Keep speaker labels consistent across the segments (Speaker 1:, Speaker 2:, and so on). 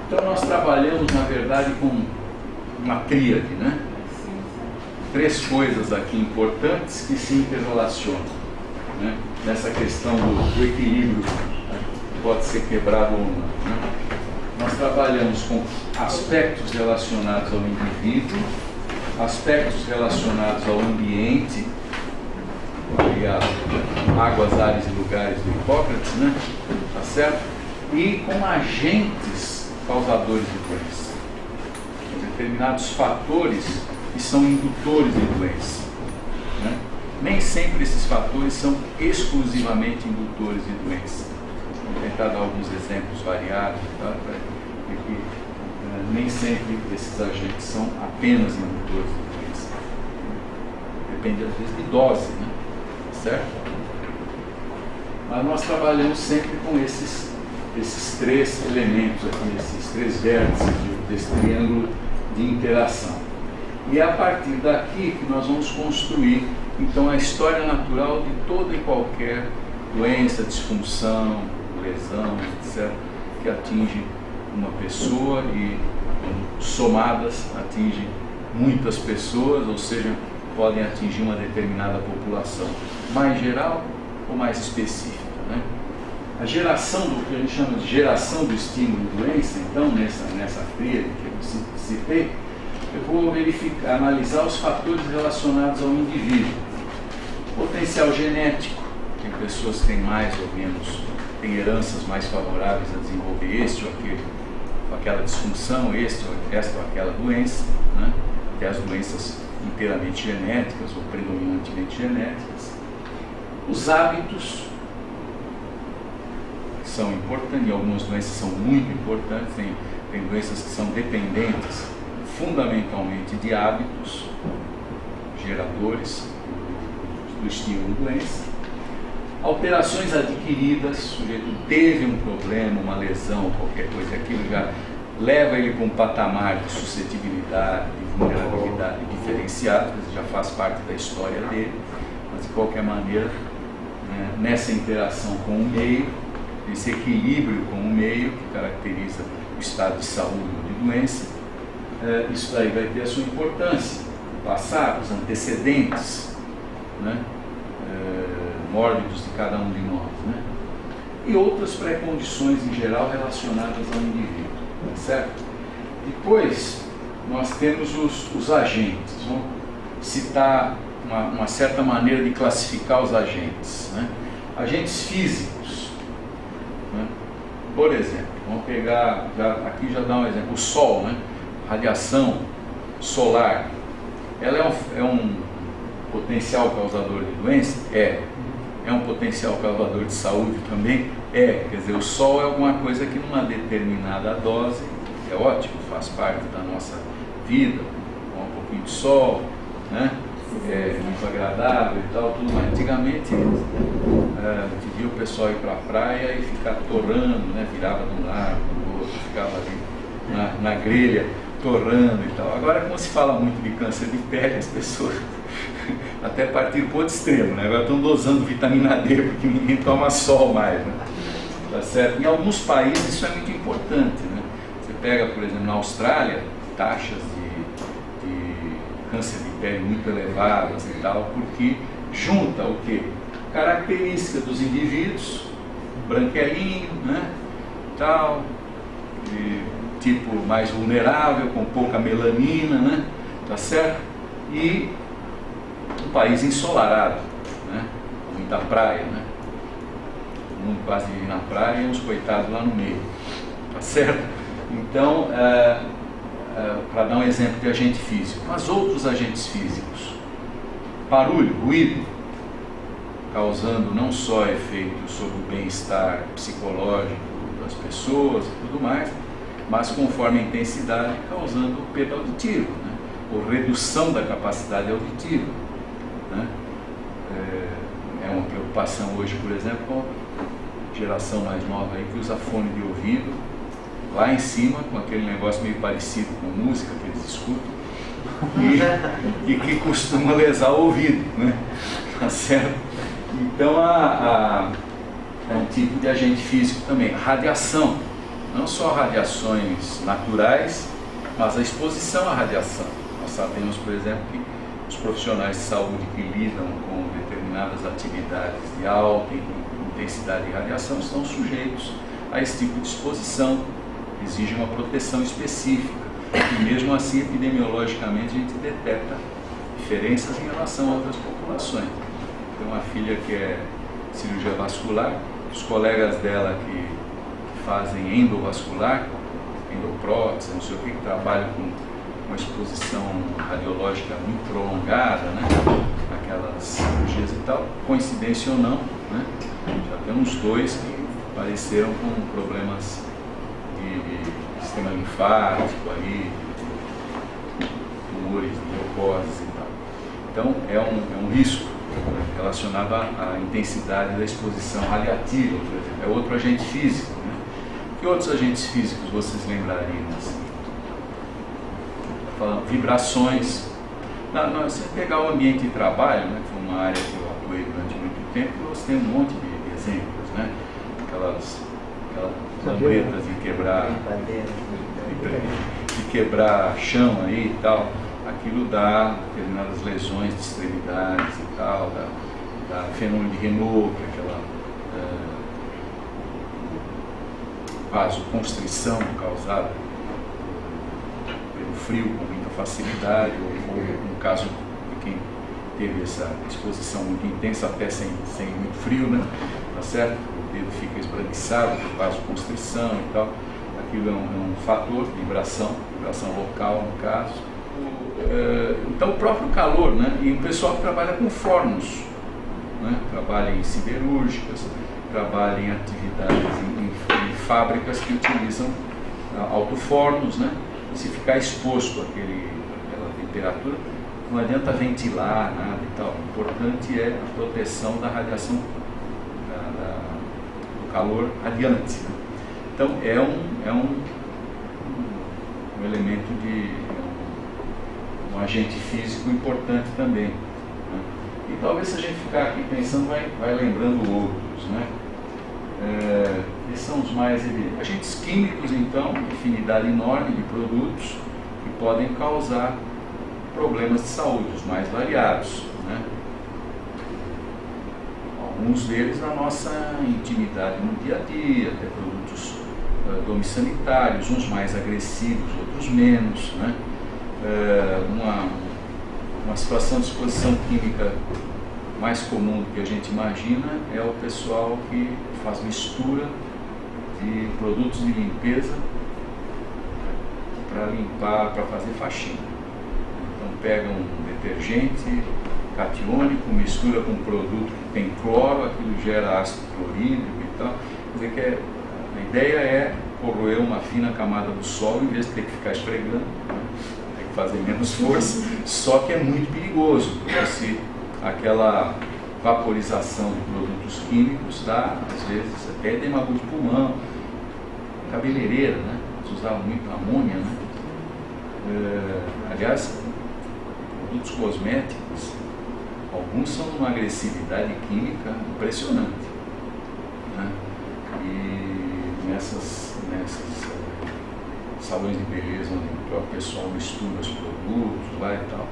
Speaker 1: Então nós trabalhamos, na verdade, com uma tríade, né? 3 coisas aqui importantes que se interrelacionam, né? Nessa questão do equilíbrio, né? Pode ser quebrado ou não, né? Nós trabalhamos com aspectos relacionados ao indivíduo, aspectos relacionados ao ambiente, águas, ares e lugares do Hipócrates, né? Tá certo? E com agentes causadores de doença, determinados fatores que são indutores de doença, né? Nem sempre esses fatores são exclusivamente indutores de doença. Vou tentar dar alguns exemplos variados, tá? Porque nem sempre esses agentes são apenas indutores de doença. Depende às vezes de dose, né? Certo? Mas nós trabalhamos sempre com esses 3 elementos aqui, esses 3 vértices desse triângulo de interação. E é a partir daqui que nós vamos construir, então, a história natural de toda e qualquer doença, disfunção, lesão, etc., que atinge uma pessoa e, somadas, atinge muitas pessoas, ou seja, podem atingir uma determinada população, mais geral ou mais específica, né? A geração do que a gente chama de geração do estímulo de doença, então, nessa tríade que eu citei, eu vou analisar os fatores relacionados ao indivíduo. Potencial genético, tem pessoas que têm mais ou menos, têm heranças mais favoráveis a desenvolver este ou aquele, aquela disfunção, esta ou aquela doença, né? Até as doenças inteiramente genéticas ou predominantemente genéticas. Os hábitos são importantes, e algumas doenças são muito importantes, tem doenças que são dependentes fundamentalmente de hábitos geradores do estímulo doença. Alterações adquiridas, o sujeito teve um problema, uma lesão, qualquer coisa, aquilo já leva ele para um patamar de suscetibilidade, de vulnerabilidade diferenciada, já faz parte da história dele, mas de qualquer maneira, né, nessa interação com o meio, esse equilíbrio com o meio que caracteriza o estado de saúde ou de doença, isso daí vai ter a sua importância, o passado, os antecedentes, né, mórbidos de cada um de nós, né, e outras pré-condições em geral relacionadas ao indivíduo, tá certo? Depois nós temos os agentes. Vamos citar uma certa maneira de classificar os agentes, né? Agentes físicos, né? Por exemplo, vamos pegar, aqui já dá um exemplo, o Sol, né? Radiação solar, ela é um potencial causador de doença? É um potencial causador de saúde também? Quer dizer, o Sol é alguma coisa que numa determinada dose é ótimo, faz parte da nossa vida, um pouquinho de sol, né? É muito agradável e tal, tudo mais. Antigamente, via o pessoal ir para a praia e ficar torrando, né? Virava de um lado, do outro, ficava ali na grelha, torrando e tal. Agora, como se fala muito de câncer de pele, as pessoas até partiram para o outro extremo, né? Agora estão dosando vitamina D, porque ninguém toma sol mais, né? Tá certo? Em alguns países isso é muito importante, né? Você pega, por exemplo, na Austrália, taxas de câncer de pele muito elevadas e tal, porque junta o quê? Característica dos indivíduos, branquelinho, né? Tal, de tipo mais vulnerável, com pouca melanina, né? Tá certo? E um país ensolarado, né? Muita praia, né? Todo mundo quase vive na praia e uns coitados lá no meio, tá certo? Então, para dar um exemplo de agente físico, mas outros agentes físicos, barulho, ruído, causando não só efeito sobre o bem-estar psicológico das pessoas e tudo mais, mas conforme a intensidade, causando perda auditiva, né? Ou redução da capacidade auditiva, né? É uma preocupação hoje, por exemplo, com a geração mais nova aí que usa fone de ouvido lá em cima, com aquele negócio meio parecido com música que eles escutam e que costuma lesar o ouvido, né? Tá certo? Então é um tipo de agente físico também. Radiação, não só radiações naturais, mas a exposição à radiação. Nós sabemos, por exemplo, que os profissionais de saúde que lidam com determinadas atividades de alta intensidade de radiação estão sujeitos a esse tipo de exposição, exige uma proteção específica. E mesmo assim, epidemiologicamente, a gente detecta diferenças em relação a outras populações. Tem uma filha que é cirurgia vascular, os colegas dela que fazem endovascular, endoprótese, não sei o que trabalham com uma exposição radiológica muito prolongada, né? Aquelas cirurgias e tal, coincidência ou não, né? Já temos 2 que apareceram com problemas de sistema linfático, aí, tumores, leucoses e tal. Então, é um risco relacionado à intensidade da exposição radiativa, por exemplo. É outro agente físico, né? Que outros agentes físicos vocês lembrariam? Assim? Falando, vibrações. Se pegar o ambiente de trabalho, né, que foi uma área que eu atuei durante muito tempo, você tem um monte de exemplos, né? Aquelas lampretas de quebrar chão aí e tal. Aquilo dá determinadas lesões de extremidades e tal, da fenômeno de Renault, que é aquela vasoconstrição causada pelo frio com muita facilidade, ou no caso de quem teve essa exposição muito intensa, até sem muito frio, né? Tá certo? O dedo fica esbranquiçado por vasoconstrição e tal. Aquilo é um fator de vibração local no caso. Então o próprio calor, né? E o pessoal que trabalha com fornos, né? Trabalha em siderúrgicas, trabalha em atividades em fábricas que utilizam alto-fornos, né? Se ficar exposto àquela temperatura, não adianta ventilar nada e tal. O importante é a proteção da radiação, do calor radiante, né? Então é um elemento um agente físico importante também, né? E talvez se a gente ficar aqui pensando, vai lembrando outros, né? Esses são os mais evidentes. Agentes químicos, então, infinidade enorme de produtos que podem causar problemas de saúde, os mais variados, né? Alguns deles na nossa intimidade no dia a dia, até produtos domissanitários, uns mais agressivos, outros menos, né? Uma situação de exposição química mais comum do que a gente imagina é o pessoal que faz mistura de produtos de limpeza para limpar, para fazer faxina. Então pega um detergente catiônico, mistura com um produto que tem cloro, aquilo gera ácido clorídrico e tal. Quer dizer que a ideia é corroer uma fina camada do solo em vez de ter que ficar esfregando, né? Tem que fazer menos força, só que é muito perigoso, porque se aquela vaporização de produtos químicos dá, às vezes, até edema de pulmão, cabeleireira, né? Se usava muito amônia, né? Aliás, produtos cosméticos, alguns são de uma agressividade química impressionante, né? E nessas salões de beleza onde o próprio pessoal mistura os produtos lá e tal,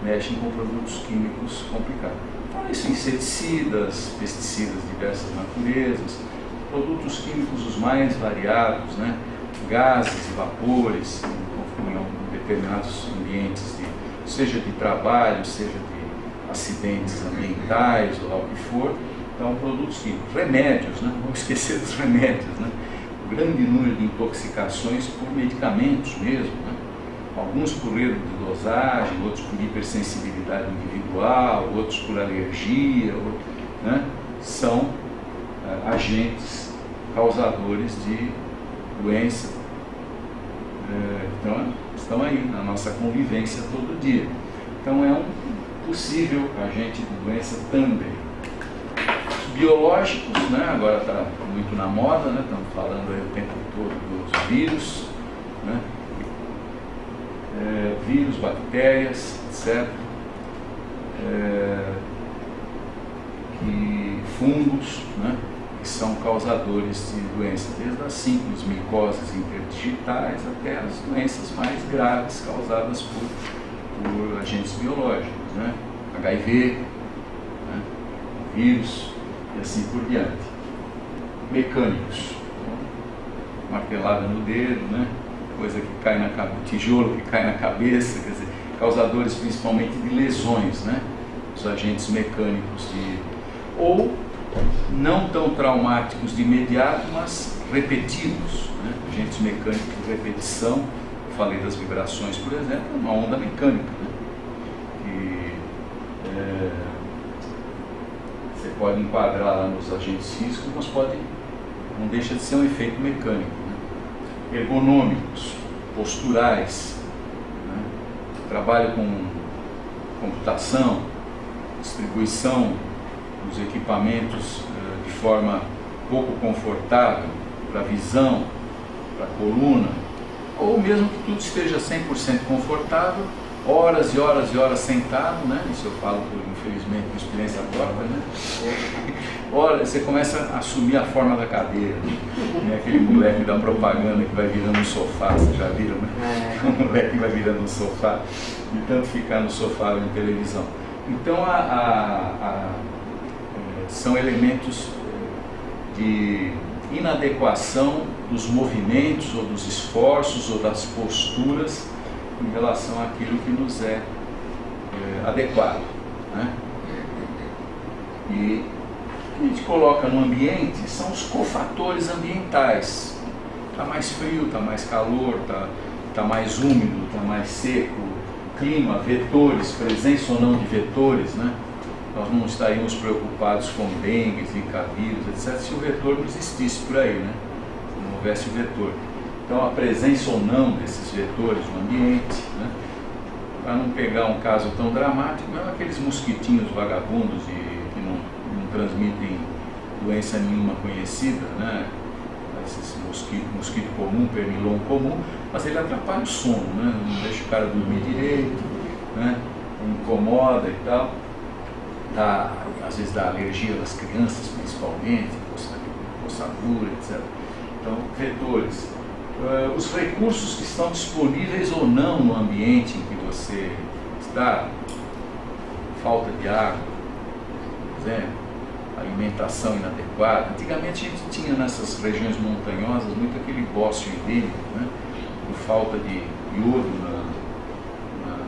Speaker 1: mexem com produtos químicos complicados. Fora isso, inseticidas, pesticidas de diversas naturezas, produtos químicos os mais variados, né? Gases e vapores em determinados ambientes, seja de trabalho, seja de acidentes ambientais ou lá o que for. Então, produtos químicos, remédios, né? Não vamos esquecer dos remédios, né? O grande número de intoxicações por medicamentos mesmo, né? Alguns por erro de dosagem, outros por hipersensibilidade individual, outros por alergia, né? São agentes causadores de doença, então estão aí na nossa convivência todo dia. Então é um possível agente de doença também. Os biológicos, né? Agora está muito na moda, né? Estamos falando aí o tempo todo dos vírus, né? Vírus, bactérias, etc. E fungos, né? Que que são causadores de doenças, desde as simples micoses interdigitais até as doenças mais graves causadas por agentes biológicos, né? HIV, né? Vírus e assim por diante. Mecânicos, martelada no dedo, né? Coisa que cai na cabeça, tijolo que cai na cabeça, quer dizer, causadores principalmente de lesões, né? Os agentes mecânicos ou não tão traumáticos de imediato, mas repetidos, né? Agentes mecânicos de repetição. Eu falei das vibrações, por exemplo, uma onda mecânica, né? Você pode enquadrar lá nos agentes físicos, mas não deixa de ser um efeito mecânico, né? Ergonômicos, posturais, né? Trabalho com computação, distribuição dos equipamentos de forma pouco confortável para a visão, para a coluna, ou mesmo que tudo esteja 100% confortável, horas e horas e horas sentado, né? Isso eu falo, infelizmente, por experiência própria, né? Olha, você começa a assumir a forma da cadeira, né? Aquele moleque da propaganda que vai virando um sofá, vocês já viram, né? O moleque que vai virando um sofá, de tanto ficar no sofá vendo televisão. Então, são elementos de inadequação dos movimentos ou dos esforços ou das posturas em relação àquilo que nos é adequado, né? E o que a gente coloca no ambiente são os cofatores ambientais. Está mais frio, está mais calor, está mais úmido, está mais seco, clima, vetores, presença ou não de vetores, né? Nós não estaríamos preocupados com dengue, zika vírus, etc., se o vetor não existisse por aí, né? Se não houvesse o vetor. Então, a presença ou não desses vetores no ambiente, né? Para não pegar um caso tão dramático, não aqueles mosquitinhos vagabundos que não transmitem doença nenhuma conhecida, né? Esse mosquito comum, pernilongo comum, mas ele atrapalha o sono, né? Não deixa o cara dormir direito, né? Incomoda e tal. Às vezes dá alergia das crianças, principalmente, coçadura, etc. Então, vetores. Os recursos que estão disponíveis ou não no ambiente em que você está, falta de água, por exemplo, alimentação inadequada. Antigamente a gente tinha nessas regiões montanhosas muito aquele bócio endêmico, né? Por falta de iodo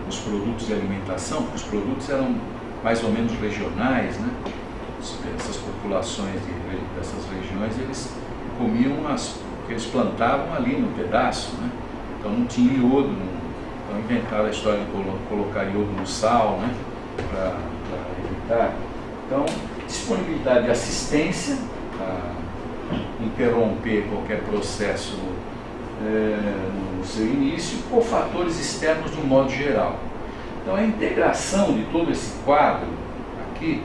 Speaker 1: nos produtos de alimentação, porque os produtos eram mais ou menos regionais, né? Essas populações dessas regiões, eles comiam que eles plantavam ali no pedaço, né? Então não tinha iodo, então inventaram a história de colocar iodo no sal, né? Para evitar. Então, disponibilidade de assistência para interromper qualquer processo no seu início, ou fatores externos de um modo geral. Então, a integração de todo esse quadro aqui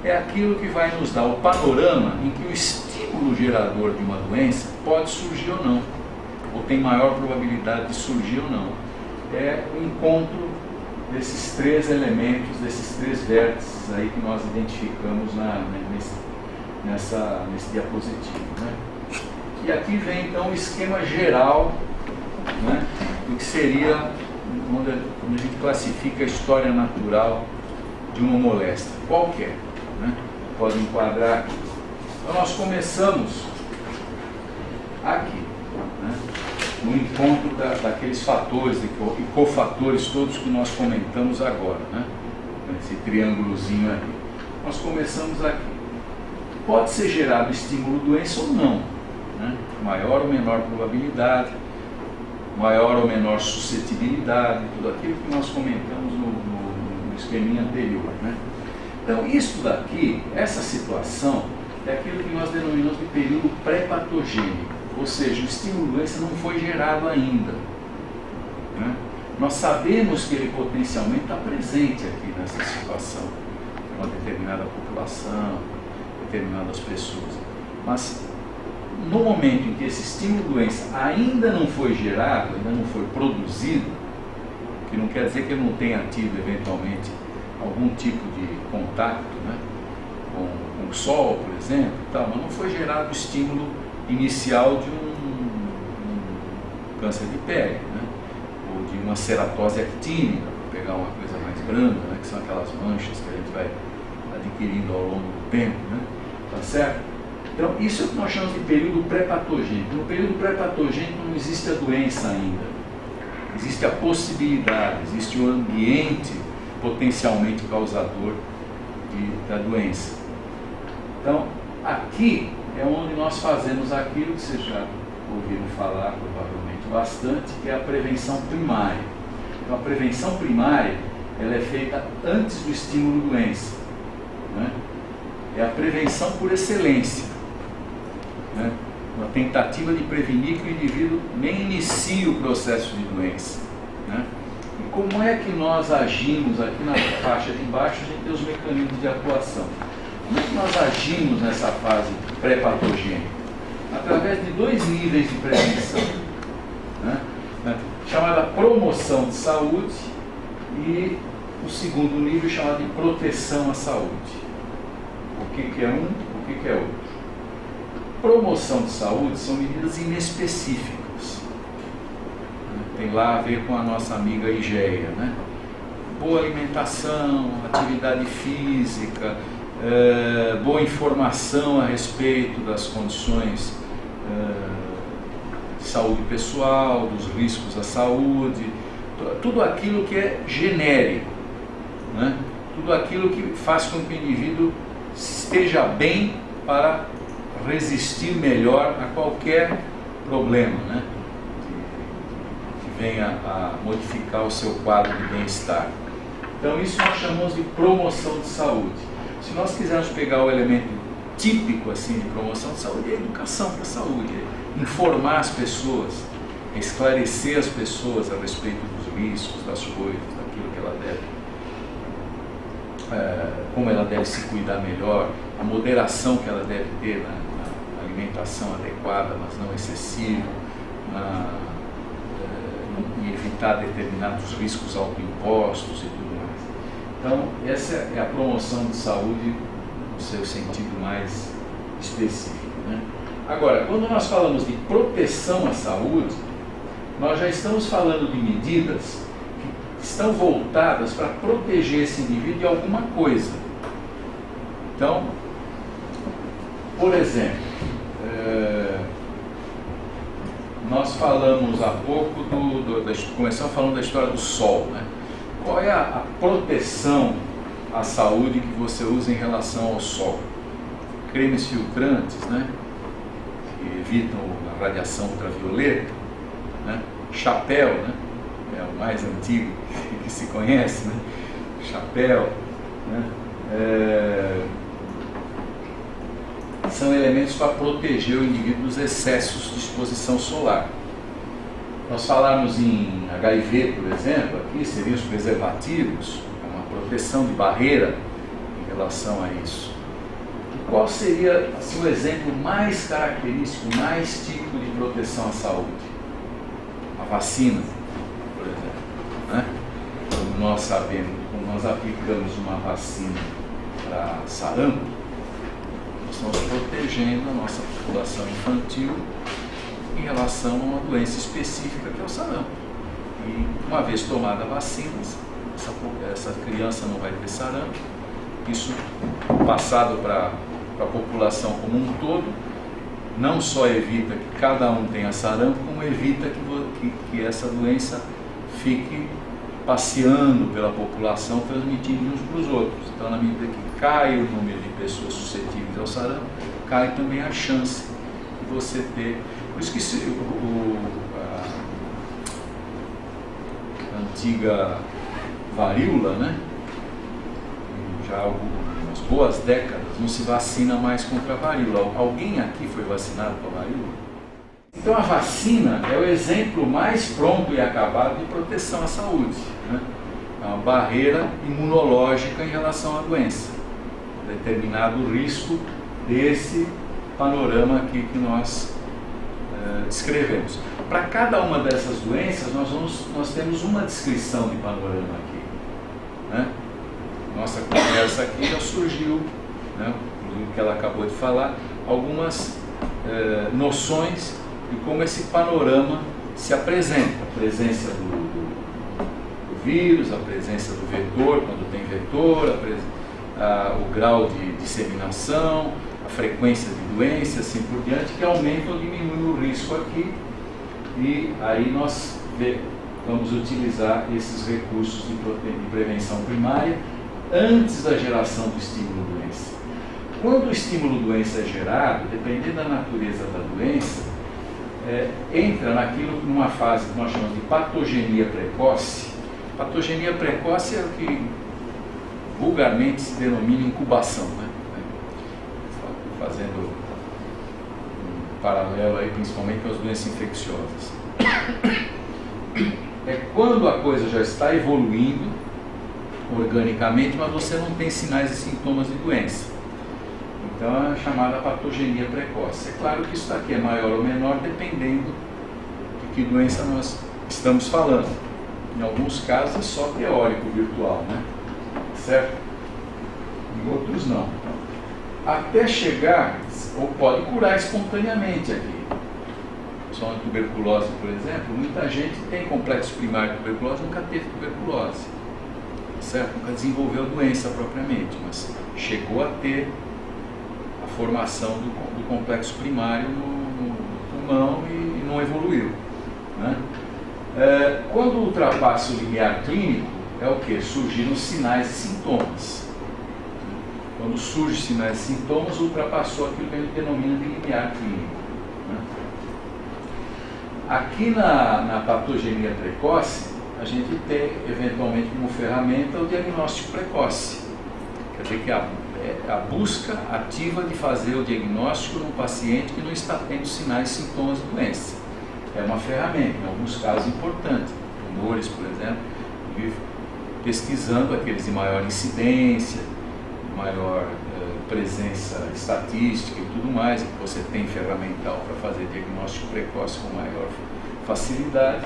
Speaker 1: é aquilo que vai nos dar o panorama em que o estímulo gerador de uma doença pode surgir ou não, ou tem maior probabilidade de surgir ou não. É o encontro desses três elementos, desses três vértices aí que nós identificamos nesse diapositivo, né? E aqui vem então o esquema geral, né, do que seria quando a gente classifica a história natural de uma moléstia, qualquer, né? Pode enquadrar aqui. Então nós começamos aqui, né, no encontro daqueles fatores e cofatores todos que nós comentamos agora, né? Esse triângulozinho aqui. Nós começamos aqui. Pode ser gerado estímulo doença ou não, né? Maior ou menor probabilidade, maior ou menor suscetibilidade, tudo aquilo que nós comentamos no esqueminha anterior, né? Então, isso daqui, essa situação, é aquilo que nós denominamos de período pré-patogênico, ou seja, o estímulo doença não foi gerado ainda, né? Nós sabemos que ele potencialmente está presente aqui nessa situação, uma determinada população, determinadas pessoas, mas no momento em que esse estímulo doença ainda não foi gerado, ainda não foi produzido, que não quer dizer que ele não tenha tido eventualmente algum tipo de contato, né, com com o sol, por exemplo, tal, mas não foi gerado o estímulo inicial de um câncer de pele, né? Ou de uma ceratose actínica, para pegar uma coisa mais branda, né? Que são aquelas manchas que a gente vai adquirindo ao longo do tempo, né? Tá certo? Então, isso é o que nós chamamos de período pré-patogênico. No período pré-patogênico não existe a doença ainda. Existe a possibilidade, existe o ambiente potencialmente causador da doença. Então, aqui é onde nós fazemos aquilo que vocês já ouviram falar, provavelmente bastante, que é a prevenção primária. Então, a prevenção primária, ela é feita antes do estímulo doença, né? É a prevenção por excelência, né? Uma tentativa de prevenir que o indivíduo nem inicie o processo de doença, né? E como é que nós agimos aqui na faixa de baixo? A gente tem os mecanismos de atuação. Como é que nós agimos nessa fase pré-patogênica? Através de 2 níveis de prevenção, né? Chamada promoção de saúde e o segundo nível chamado de proteção à saúde. O que é um, o que é outro? Promoção de saúde são medidas inespecíficas. Tem lá a ver com a nossa amiga Igeia, né? Boa alimentação, atividade física, boa informação a respeito das condições de saúde pessoal, dos riscos à saúde, tudo aquilo que é genérico, né? Tudo aquilo que faz com que o indivíduo esteja bem para resistir melhor a qualquer problema, né? Que venha a modificar o seu quadro de bem-estar. Então isso nós chamamos de promoção de saúde. Se nós quisermos pegar o elemento típico assim de promoção de saúde, é a educação para a saúde, é informar as pessoas, é esclarecer as pessoas a respeito dos riscos, das coisas, daquilo que ela deve, como ela deve se cuidar melhor, a moderação que ela deve ter na alimentação adequada, mas não excessiva, e evitar determinados riscos autoimpostos e tudo mais. Então, essa é a promoção de saúde no seu sentido mais específico, né? Agora, quando nós falamos de proteção à saúde, nós já estamos falando de medidas que estão voltadas para proteger esse indivíduo de alguma coisa. Então, por exemplo, nós falamos há pouco, começamos falando da história do sol, né? Qual é a proteção à saúde que você usa em relação ao sol? Cremes filtrantes, né? Que evitam a radiação ultravioleta, né? Chapéu, né? É o mais antigo que se conhece, né? Chapéu, né? São elementos para proteger o indivíduo dos excessos de exposição solar. Nós falamos em HIV, por exemplo, aqui seriam os preservativos, uma proteção de barreira em relação a isso. E qual seria assim, o exemplo mais característico, mais típico de proteção à saúde? A vacina, por exemplo, né? Como nós sabemos, quando nós aplicamos uma vacina para sarampo, nós estamos protegendo a nossa população infantil em relação a uma doença específica que é o sarampo. E uma vez tomada a vacina, essa criança não vai ter sarampo. Isso passado para a população como um todo, não só evita que cada um tenha sarampo, como evita que essa doença fique passeando pela população, transmitindo uns para os outros. Então, na medida que cai o número de pessoas suscetíveis ao sarampo, cai também a chance de você ter. Por isso que a antiga varíola, né? Já há algumas boas décadas não se vacina mais contra a varíola. Alguém aqui foi vacinado com a varíola? Então a vacina é o exemplo mais pronto e acabado de proteção à saúde, né? É uma barreira imunológica em relação à doença, determinado risco desse panorama aqui que nós descrevemos. Para cada uma dessas doenças nós temos uma descrição de panorama aqui, né? Nossa conversa aqui já surgiu, né, do que ela acabou de falar, algumas noções de como esse panorama se apresenta. A presença do vírus, a presença do vetor, quando tem vetor, o grau de disseminação, a frequência de doença, assim por diante, que aumenta ou diminui o risco aqui. E aí nós vamos utilizar esses recursos de prevenção primária antes da geração do estímulo-doença. Quando o estímulo-doença é gerado, dependendo da natureza da doença, entra numa fase que nós chamamos de patogenia precoce. Patogenia precoce é o que vulgarmente se denomina incubação, né? Fazendo um paralelo aí, principalmente com as doenças infecciosas. É quando a coisa já está evoluindo organicamente, mas você não tem sinais e sintomas de doença. Então é chamada patogenia precoce. É claro que isso daqui é maior ou menor dependendo de que doença nós estamos falando. Em alguns casos é só teórico virtual, né? Certo? Em outros não. Até chegar, ou pode curar espontaneamente aqui. Só na tuberculose, por exemplo, muita gente tem complexo primário de tuberculose, nunca teve tuberculose, certo? Nunca desenvolveu doença propriamente, mas chegou a ter a formação do complexo primário no pulmão e não evoluiu, né? Quando ultrapassa o limiar clínico, é o que? Surgiram sinais e sintomas. Quando surgem sinais e sintomas, ultrapassou aquilo que a gente denomina de limiar clínico, né? Aqui na patogenia precoce, a gente tem, eventualmente, como ferramenta o diagnóstico precoce. Quer dizer que a busca ativa de fazer o diagnóstico num paciente que não está tendo sinais e sintomas de doença. É uma ferramenta, em alguns casos, importante. Tumores, por exemplo, pesquisando aqueles de maior incidência, maior presença estatística e tudo mais, que você tem ferramental para fazer diagnóstico precoce com maior facilidade,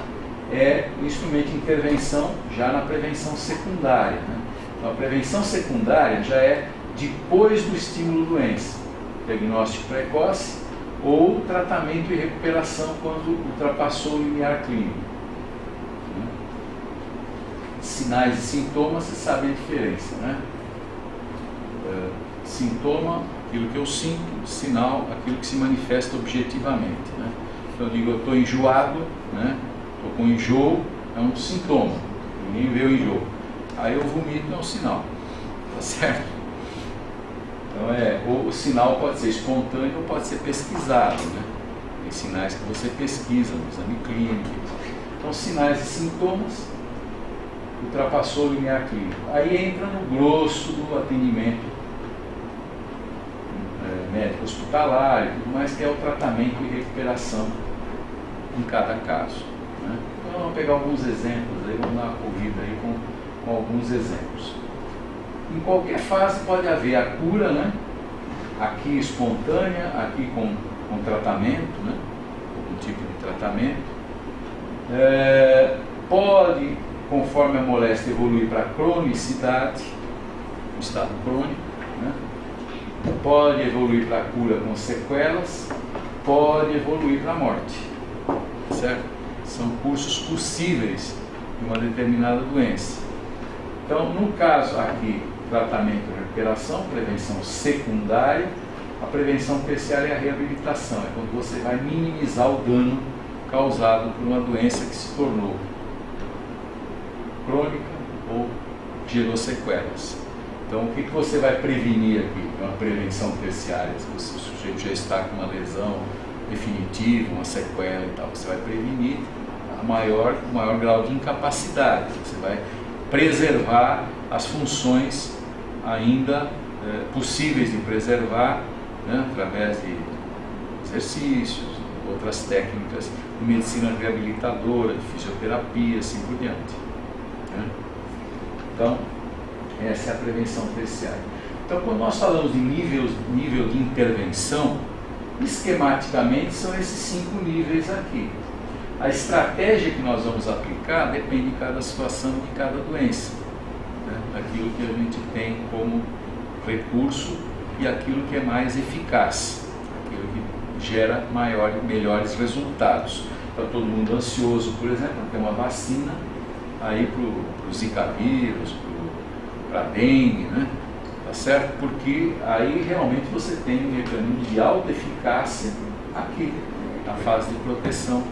Speaker 1: é o instrumento de intervenção já na prevenção secundária, né? Então, a prevenção secundária já é depois do estímulo-doença, diagnóstico precoce ou tratamento e recuperação quando ultrapassou o limiar clínico. Sinais e sintomas, você sabe a diferença, né? Sintoma, aquilo que eu sinto; sinal, aquilo que se manifesta objetivamente, né? Então eu digo, eu estou enjoado, né? Estou com enjoo, é um sintoma, ninguém vê o enjoo. Aí eu vomito, é um sinal, tá certo? Então o sinal pode ser espontâneo ou pode ser pesquisado, né? Tem sinais que você pesquisa no exame clínico. Então sinais e sintomas, ultrapassou o limiar clínico. Aí entra no grosso do atendimento médico hospitalar e tudo mais, que é o tratamento e recuperação em cada caso, né? Então vamos pegar alguns exemplos aí, vamos dar uma corrida aí com alguns exemplos. Em qualquer fase pode haver a cura, né? Aqui espontânea, aqui com tratamento, né? Algum tipo de tratamento. Pode, conforme a moléstia, evoluir para a cronicidade, o estado crônico, né? Pode evoluir para a cura com sequelas, pode evoluir para a morte, certo? São cursos possíveis de uma determinada doença. Então, no caso aqui, tratamento e recuperação, prevenção secundária. A prevenção terciária é a reabilitação, é quando você vai minimizar o dano causado por uma doença que se tornou crônica ou gerou sequelas. Então, o que você vai prevenir aqui? É uma prevenção terciária. Se o sujeito já está com uma lesão definitiva, uma sequela e tal, você vai prevenir o maior grau de incapacidade. Você vai preservar as funções ainda possíveis de preservar, né, através de exercícios, outras técnicas de medicina reabilitadora, de fisioterapia, assim por diante, né? Então, essa é a prevenção terciária. Então, quando nós falamos de nível de intervenção, esquematicamente são esses 5 níveis aqui. A estratégia que nós vamos aplicar depende de cada situação, de cada doença, né? Daquilo que a gente tem como recurso e aquilo que é mais eficaz, aquilo que gera melhores resultados. Está todo mundo ansioso, por exemplo, para ter uma vacina aí para o Zika vírus, para a dengue, né? Tá certo? Porque aí realmente você tem um mecanismo de alta eficácia aqui, na fase de proteção,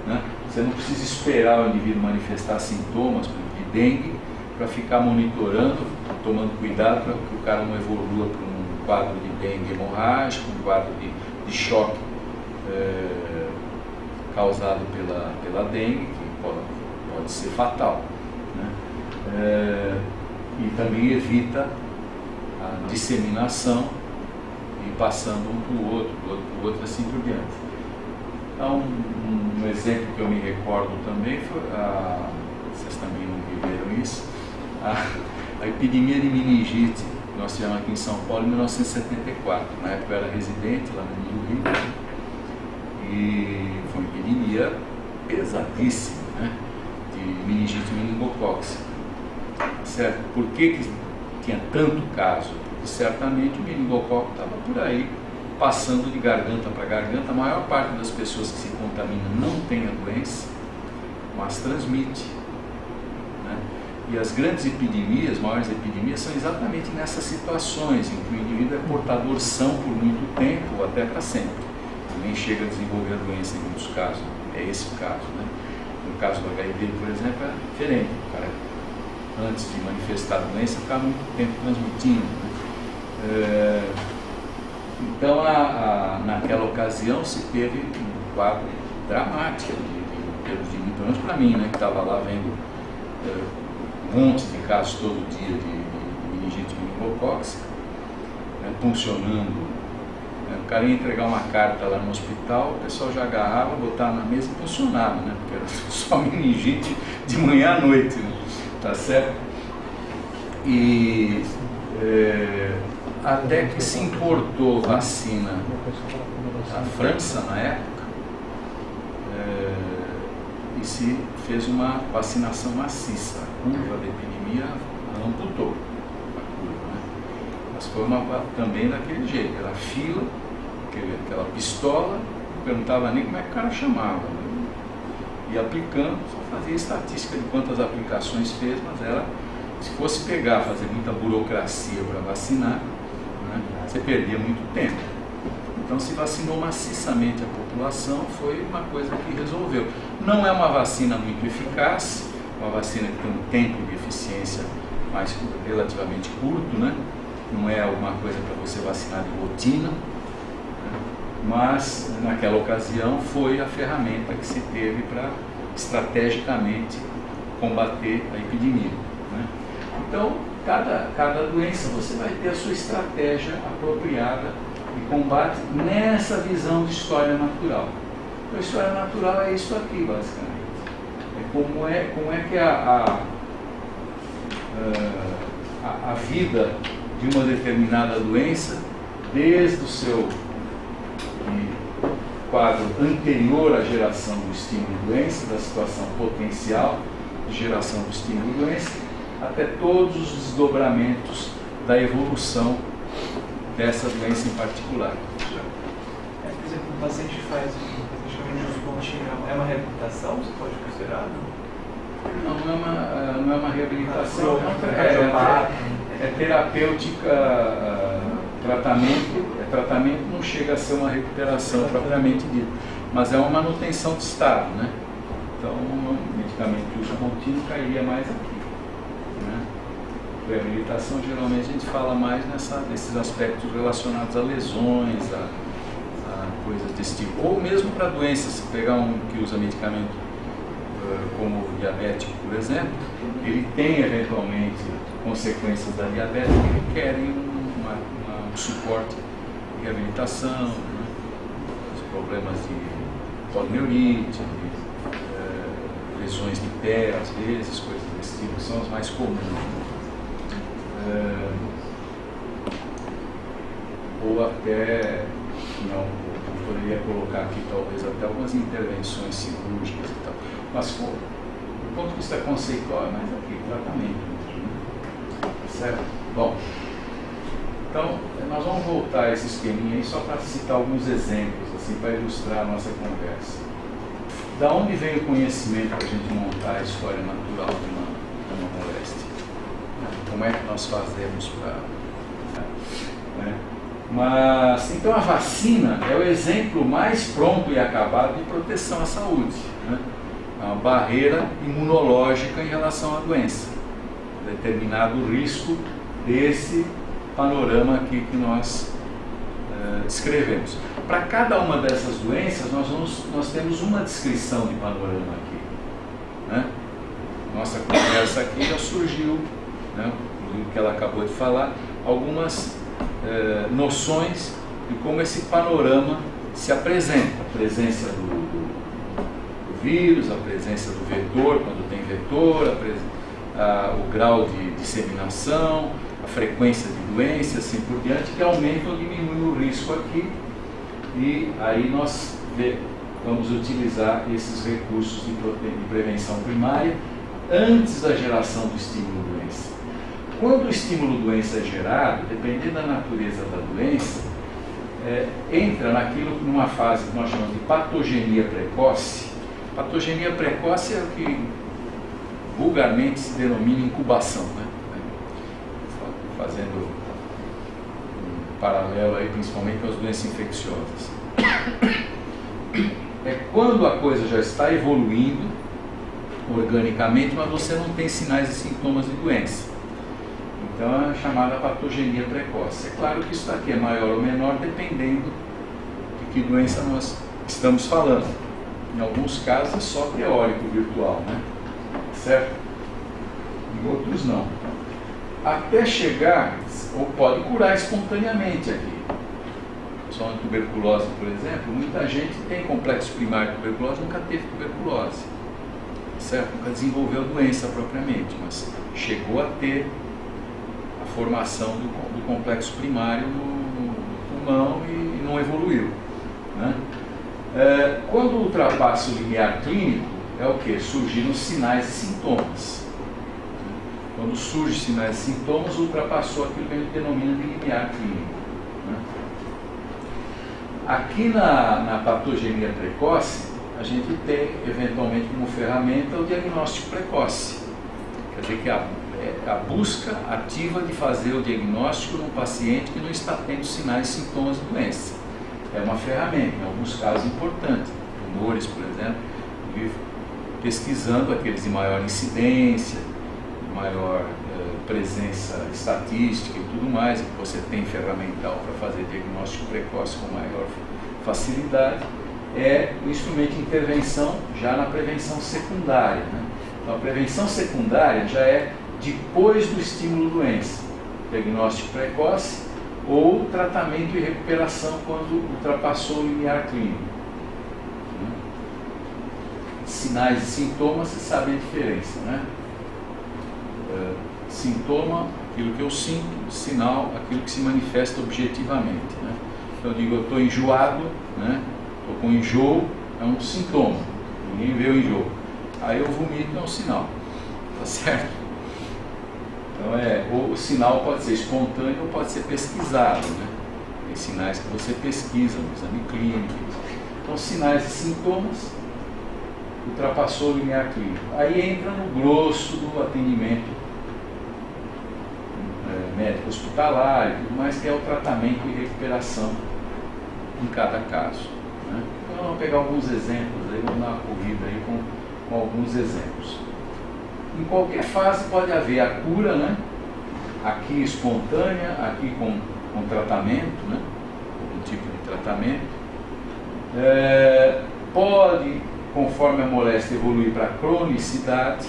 Speaker 1: né? Você não precisa esperar o indivíduo manifestar sintomas de dengue para ficar monitorando, tomando cuidado para que o cara não evolua para um quadro de dengue hemorrágico, um quadro de choque causado pela dengue, que pode ser fatal, né? E também evita a disseminação e passando um para o outro, do outro para o outro, assim por diante. Então, um exemplo que eu me recordo também foi, vocês também não viveram isso, a epidemia de meningite que nós tivemos aqui em São Paulo em 1974. Na época eu era residente lá no Rio, e foi uma epidemia pesadíssima, né, de meningite meningocócica. Certo? Por que tinha tanto caso? Porque certamente o meningococo estava por aí, passando de garganta para garganta. A maior parte das pessoas que se contaminam não tem a doença, mas transmite, né? E as grandes epidemias, maiores epidemias, são exatamente nessas situações em que o indivíduo é portador são por muito tempo ou até para sempre. Nem chega a desenvolver a doença em muitos casos. É esse o caso, né? No caso do HIV, por exemplo, é diferente. O cara, antes de manifestar a doença, fica muito tempo transmitindo, né? Então, naquela ocasião, se teve um quadro dramático, pelo menos para mim, né, que estava lá vendo um monte de casos todo dia de meningite meningocócica, né, funcionando. O cara ia entregar uma carta lá no hospital, o pessoal já agarrava, botava na mesa e funcionava, né, porque era só meningite de manhã à noite, né, tá certo? E até que se importou vacina da França na época, e se fez uma vacinação maciça. A curva da epidemia amputou a curva, né? Mas foi também daquele jeito, era fila, aquela pistola, não perguntava nem como é que o cara chamava, né? E aplicando, só fazia estatística de quantas aplicações fez, mas era, se fosse pegar, fazer muita burocracia para vacinar, né, você perdia muito tempo. Então se vacinou maciçamente a população, foi uma coisa que resolveu. Não é uma vacina muito eficaz, uma vacina que tem um tempo de eficiência mais relativamente curto, né? Não é alguma coisa para você vacinar de rotina, né? Mas naquela ocasião foi a ferramenta que se teve para estrategicamente combater a epidemia, né? Então, cada doença você vai ter a sua estratégia apropriada de combate nessa visão de história natural. Então, a história natural é isso aqui, basicamente. É como é que a vida de uma determinada doença, desde o seu quadro anterior à geração do estímulo-doença, da situação potencial de geração do estímulo-doença, até todos os desdobramentos da evolução dessa doença em particular.
Speaker 2: Por exemplo, o paciente faz praticamente uso contínuo, é uma reabilitação? Você pode considerar?
Speaker 1: Não é uma reabilitação, é terapêutica, tratamento não chega a ser uma recuperação propriamente dita, mas é uma manutenção de estado, né? Então, um medicamento de uso contínuo cairia mais aqui, né? Reabilitação, geralmente a gente fala mais nesses aspectos relacionados a lesões, a coisas desse tipo, ou mesmo para doenças. Se pegar um que usa medicamento como o diabético, por exemplo, ele tem eventualmente consequências da diabetes que requerem um suporte de reabilitação, né? Os problemas de polineurite, lesões de pé, às vezes, coisas desse tipo, são as mais comuns. Ou até, eu poderia colocar aqui talvez até algumas intervenções cirúrgicas e tal. Mas, do ponto de vista conceitual, é mais aqui, tratamento mesmo, né? Certo? Bom, então, Nós vamos voltar a esse esqueminha aí só para citar alguns exemplos, assim, para ilustrar a nossa conversa. Da onde veio o conhecimento para a gente montar a história natural de uma moléstia? Como é que nós fazemos para... Mas, então a vacina é o exemplo mais pronto e acabado de proteção à saúde, né? É uma barreira imunológica em relação à doença, determinado risco desse panorama aqui que nós descrevemos. Para cada uma dessas doenças nós temos uma descrição de panorama aqui, né? Nossa conversa aqui já surgiu, né, do que ela acabou de falar, algumas noções de como esse panorama se apresenta. A presença do vírus, a presença do vetor, quando tem vetor, o grau de disseminação, a frequência de doenças, assim por diante, que aumentam ou diminuem o risco aqui. E aí nós vamos utilizar esses recursos de prevenção primária antes da geração do estímulo-doença. Quando o estímulo-doença é gerado, dependendo da natureza da doença, entra numa fase que nós chamamos de patogenia precoce. Patogenia precoce é o que vulgarmente se denomina incubação, né? Fazendo um paralelo aí, principalmente com as doenças infecciosas. É quando a coisa já está evoluindo organicamente, mas você não tem sinais e sintomas de doença. Então é chamada patogenia precoce. É claro que isso daqui é maior ou menor dependendo de que doença nós estamos falando. Em alguns casos é só teórico virtual, né? Certo? Em outros não. Até chegar, ou pode curar espontaneamente aqui. Só na tuberculose, por exemplo, muita gente tem complexo primário de tuberculose, nunca teve tuberculose. Certo? Nunca desenvolveu a doença propriamente, mas chegou a ter formação do complexo primário no pulmão e não evoluiu, né? Quando ultrapassa o limiar clínico, é o que? Surgiram sinais e sintomas. Quando surgem sinais e sintomas, ultrapassou aquilo que a gente denomina de limiar clínico, né? Aqui na patogenia precoce, a gente tem, eventualmente, como ferramenta o diagnóstico precoce. Quer dizer que a busca ativa de fazer o diagnóstico num paciente que não está tendo sinais e sintomas de doença. É uma ferramenta, em alguns casos importante. Tumores, por exemplo, pesquisando aqueles de maior incidência, maior presença estatística e tudo mais, que você tem ferramental para fazer diagnóstico precoce com maior facilidade, é o instrumento de intervenção já na prevenção secundária, né? Então a prevenção secundária já é depois do estímulo-doença, diagnóstico precoce ou tratamento e recuperação quando ultrapassou o limiar clínico. Sinais e sintomas, você sabe a diferença, né? Sintoma, aquilo que eu sinto; sinal, aquilo que se manifesta objetivamente, né? Então eu digo, eu estou enjoado, né? Estou com enjoo, é um sintoma, ninguém vê o enjoo. Aí eu vomito, é um sinal, tá certo? Então o sinal pode ser espontâneo ou pode ser pesquisado, né? Tem sinais que você pesquisa no exame clínico. Então sinais e sintomas, ultrapassou o limiar clínico. Aí entra no grosso do atendimento médico hospitalar e tudo mais, que é o tratamento e recuperação em cada caso, né? Então vamos pegar alguns exemplos aí, vamos dar uma corrida aí com alguns exemplos. Em qualquer fase pode haver a cura, né? Aqui espontânea, aqui com tratamento, né? Algum tipo de tratamento. Pode, conforme a moléstia, evoluir para a cronicidade,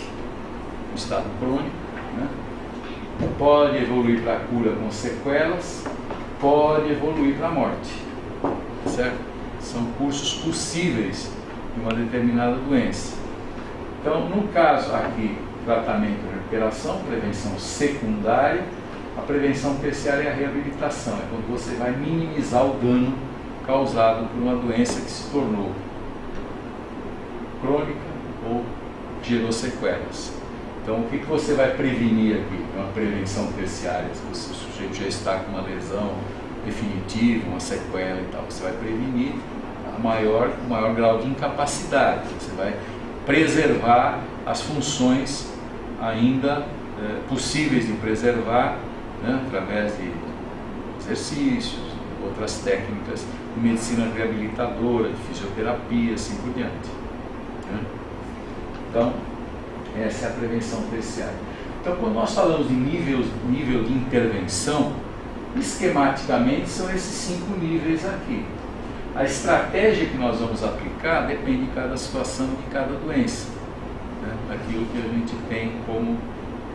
Speaker 1: o estado crônico, né? Pode evoluir para a cura com sequelas, pode evoluir para a morte, certo? São cursos possíveis de uma determinada doença. Então, no caso aqui, tratamento e recuperação, prevenção secundária. A prevenção terciária é a reabilitação, é quando você vai minimizar o dano causado por uma doença que se tornou crônica ou gerou sequelas. Então, o que você vai prevenir aqui? É uma prevenção terciária. Se o sujeito já está com uma lesão definitivo, uma sequela e tal. Você vai prevenir o maior grau de incapacidade. Você vai preservar as funções ainda possíveis de preservar, né, através de exercícios, outras técnicas de medicina reabilitadora, de fisioterapia, assim por diante, né? Então, essa é a prevenção terciária. Então, quando nós falamos de nível de intervenção, esquematicamente são esses 5 níveis aqui. A estratégia que nós vamos aplicar depende de cada situação, de cada doença, né? Daquilo que a gente tem como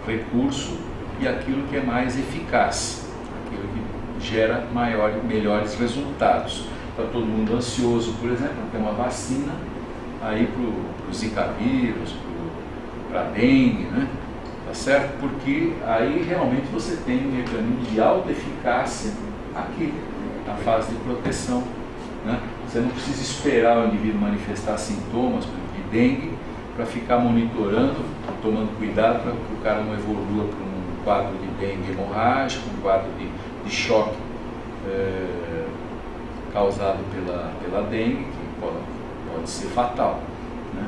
Speaker 1: recurso e aquilo que é mais eficaz, aquilo que gera melhores resultados. Está todo mundo ansioso, por exemplo, tem uma vacina aí para o Zika vírus, para a dengue, né? Tá certo? Porque aí realmente você tem um mecanismo de alta eficácia aqui, na fase de proteção, né? Você não precisa esperar o indivíduo manifestar sintomas de dengue para ficar monitorando, tomando cuidado para que o cara não evolua para um quadro de dengue hemorrágico, um quadro de choque causado pela dengue, que pode ser fatal, né?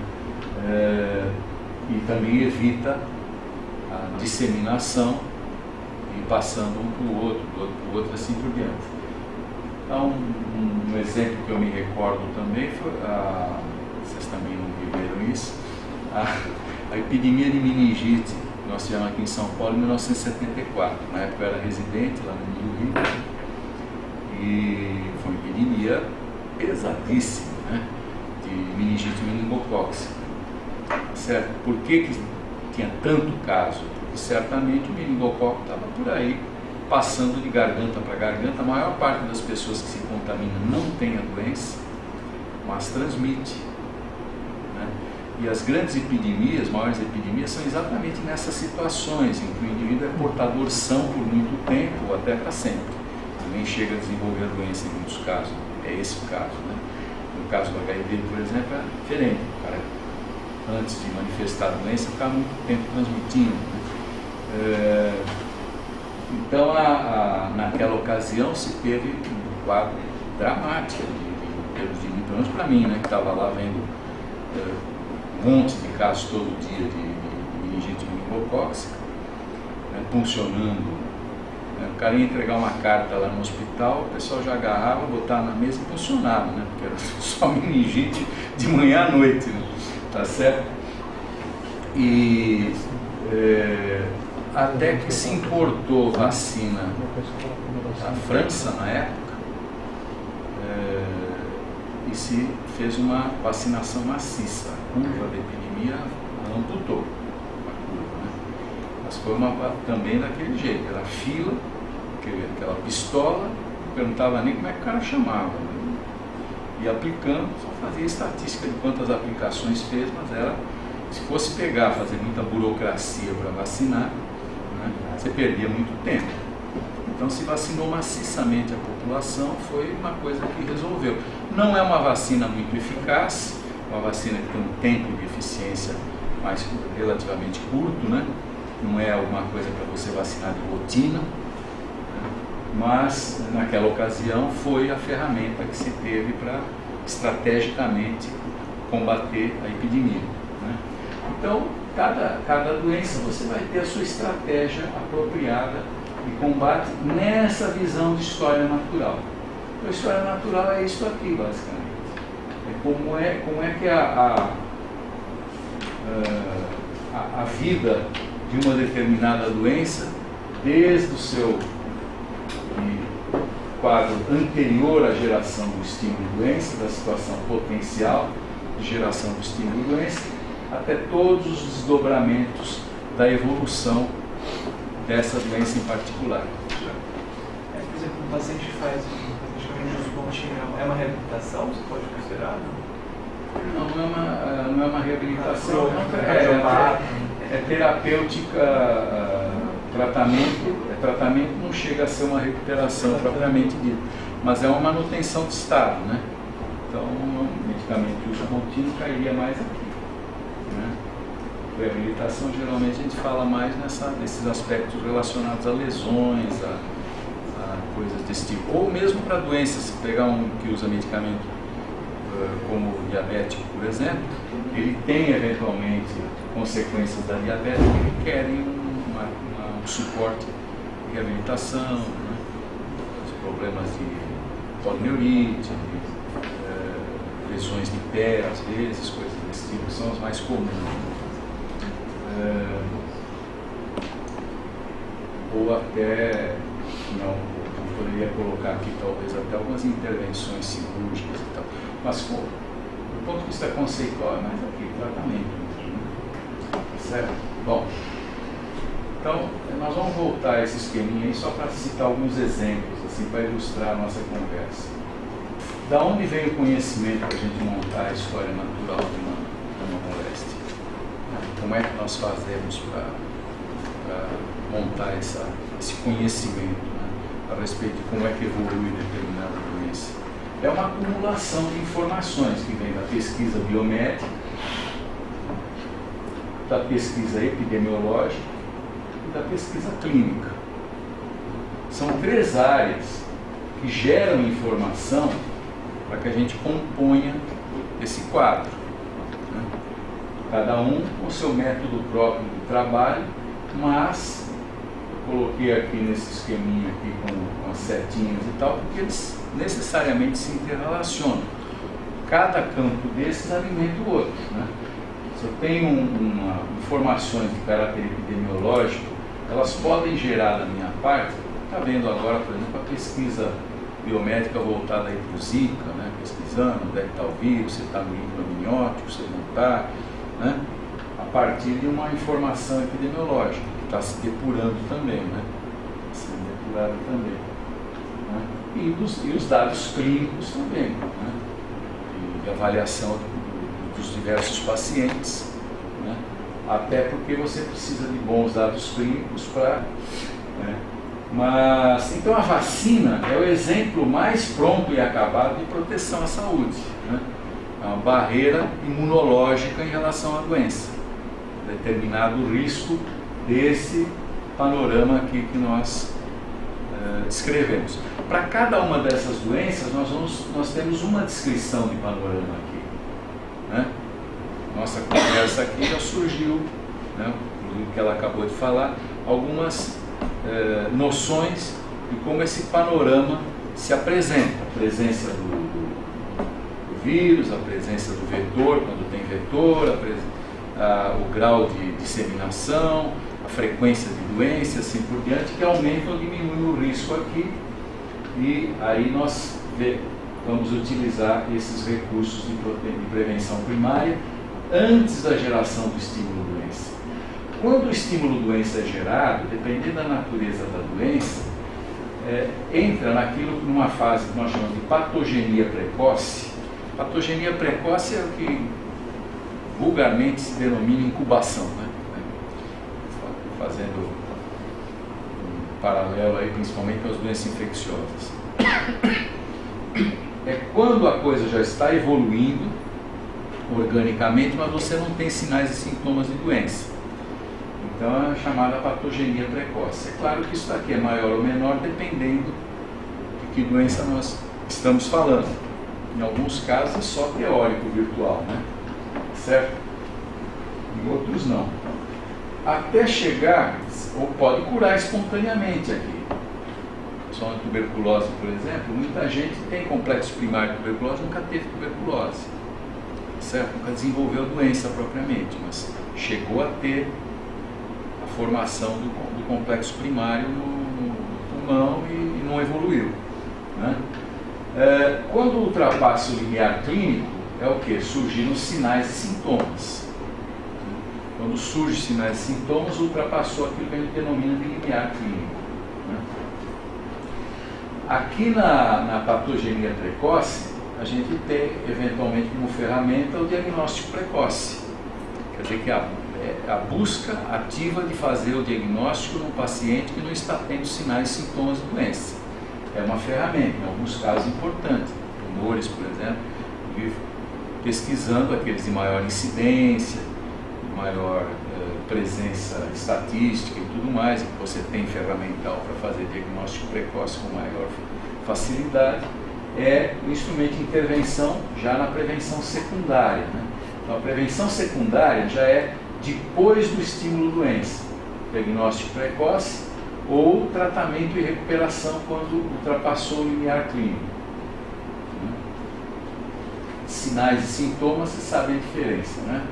Speaker 1: E também evita a disseminação e passando um para o outro, do outro para o outro, assim por diante. Então, um exemplo que eu me recordo também foi, vocês também não viveram isso, a epidemia de meningite que nós tivemos aqui em São Paulo em 1974. Na época eu era residente lá no Rio, e foi uma epidemia pesadíssima, né, de meningite meningocócica. Certo? Por que tinha tanto caso? Porque certamente o meningococo estava por aí, passando de garganta para garganta. A maior parte das pessoas que se contaminam não tem a doença, mas transmite, né? E as grandes epidemias, maiores epidemias, são exatamente nessas situações em que o indivíduo é portador são por muito tempo ou até para sempre. Também chega a desenvolver a doença em muitos casos. É esse o caso, né? No caso do HIV, por exemplo, é diferente. O cara, antes de manifestar a doença, fica muito tempo transmitindo, né? Então, naquela ocasião, se teve um quadro dramático, pelo menos para mim, né, que estava lá vendo um monte de casos todo dia de meningite meningocócica, né, funcionando. Né, o cara ia entregar uma carta lá no hospital, o pessoal já agarrava, botava na mesa e funcionava, né, porque era só meningite de manhã à noite, né, tá certo? E até que se importou vacina da França na época, e se fez uma vacinação maciça. A curva da epidemia amputou a curva, né? Mas foi também daquele jeito, era fila, aquela pistola, não perguntava nem como é que o cara chamava, né? E aplicando, só fazia estatística de quantas aplicações fez, mas era, se fosse pegar, fazer muita burocracia para vacinar, né, você perdia muito tempo. Então se vacinou maciçamente a população, foi uma coisa que resolveu. Não é uma vacina muito eficaz, uma vacina que tem um tempo de eficiência mais relativamente curto, né? Não é alguma coisa para você vacinar de rotina, né? Mas naquela ocasião foi a ferramenta que se teve para estrategicamente combater a epidemia, né? Então, cada doença você vai ter a sua estratégia apropriada de combate nessa visão de história natural. Então, a história natural é isso aqui, basicamente. É como é que a vida de uma determinada doença, desde o seu quadro anterior à geração do estímulo-doença, da situação potencial de geração do estímulo-doença, até todos os desdobramentos da evolução dessa doença em particular.
Speaker 2: Por exemplo, um paciente faz um pontinho, é uma reabilitação, você pode considerar?
Speaker 1: Não é uma reabilitação, é terapêutica, tratamento não chega a ser uma recuperação propriamente dita, mas é uma manutenção de estado, né? Então, um medicamento de uso contínuo cairia mais aqui, né? Reabilitação, geralmente a gente fala mais nesses aspectos relacionados a lesões, a coisas desse tipo. Ou mesmo para doenças, se pegar um que usa medicamento como o diabético, por exemplo, ele tem eventualmente consequências da diabetes que requerem um suporte de reabilitação, né? Os problemas de polineurite, lesões de pé, às vezes, coisas desse tipo, são as mais comuns. Ou até, não poderia colocar aqui talvez até algumas intervenções cirúrgicas e tal, mas do ponto de vista conceitual é mais aqui, tratamento mesmo, né? Certo? Bom, então nós vamos voltar a esse esqueminha aí só para citar alguns exemplos, assim, para ilustrar a nossa conversa. Da onde vem o conhecimento para a gente montar a história natural de uma moléstia? Como é que nós fazemos para montar esse conhecimento, né, a respeito de como é que evolui determinada doença? É uma acumulação de informações que vem da pesquisa biomédica, da pesquisa epidemiológica e da pesquisa clínica. São 3 áreas que geram informação para que a gente componha esse quadro, né? Cada um com o seu método próprio de trabalho, mas eu coloquei aqui nesse esqueminha aqui com as setinhas e tal, porque eles necessariamente se interrelacionam. Cada campo desses alimenta o outro, né? Se eu tenho informações de caráter epidemiológico, elas podem gerar da minha parte, está vendo agora, por exemplo, a pesquisa biomédica voltada aí para o Zika, né? Pesquisando onde é que está o vírus, se está no líquido amniótico, se não está, né? A partir de uma informação epidemiológica, que está se depurando também, né? Sendo depurada também, né? E os dados clínicos também, né? E avaliação dos diversos pacientes, né? Até porque você precisa de bons dados clínicos para... né? Mas, então a vacina é o exemplo mais pronto e acabado de proteção à saúde, né? É uma barreira imunológica em relação à doença, determinado risco desse panorama aqui que nós descrevemos. Para cada uma dessas doenças nós temos uma descrição de panorama aqui, né? Nossa conversa aqui já surgiu, né, do que ela acabou de falar, algumas noções de como esse panorama se apresenta, a presença do vírus, a presença do vetor, quando tem vetor, o grau de disseminação, a frequência de doença, assim por diante, que aumenta ou diminui o risco aqui, e aí nós vamos utilizar esses recursos de prevenção primária antes da geração do estímulo-doença. Quando o estímulo-doença é gerado, dependendo da natureza da doença, entra numa fase que nós chamamos de patogenia precoce. Patogenia precoce é o que vulgarmente se denomina incubação, né? Fazendo um paralelo aí, principalmente com as doenças infecciosas. É quando a coisa já está evoluindo organicamente, mas você não tem sinais e sintomas de doença. Então é chamada patogenia precoce. É claro que isso daqui é maior ou menor dependendo de que doença nós estamos falando. Em alguns casos é só teórico virtual, né? Certo? Em outros não. Até chegar, ou pode curar espontaneamente aqui. Só na tuberculose, por exemplo, muita gente tem complexo primário de tuberculose, nunca teve tuberculose. Certo? Nunca desenvolveu a doença propriamente, mas chegou a ter a formação do complexo primário no pulmão e não evoluiu, né? Quando ultrapassa o limiar clínico, é o que? Surgiram sinais e sintomas. Quando surgem sinais e sintomas, ultrapassou aquilo que a gente denomina de limiar clínico, né? Aqui na patogenia precoce, a gente tem, eventualmente, como ferramenta, o diagnóstico precoce. Quer dizer que a busca ativa de fazer o diagnóstico num paciente que não está tendo sinais e sintomas de doença. É uma ferramenta, em alguns casos, importante. Tumores, por exemplo, pesquisando aqueles de maior incidência, de maior presença estatística e tudo mais, e que você tem ferramental para fazer diagnóstico precoce com maior facilidade, é o instrumento de intervenção já na prevenção secundária, né? Então, a prevenção secundária já é depois do estímulo doença, diagnóstico precoce ou tratamento e recuperação quando ultrapassou o limiar clínico. Sinais e sintomas, você sabe a diferença, né?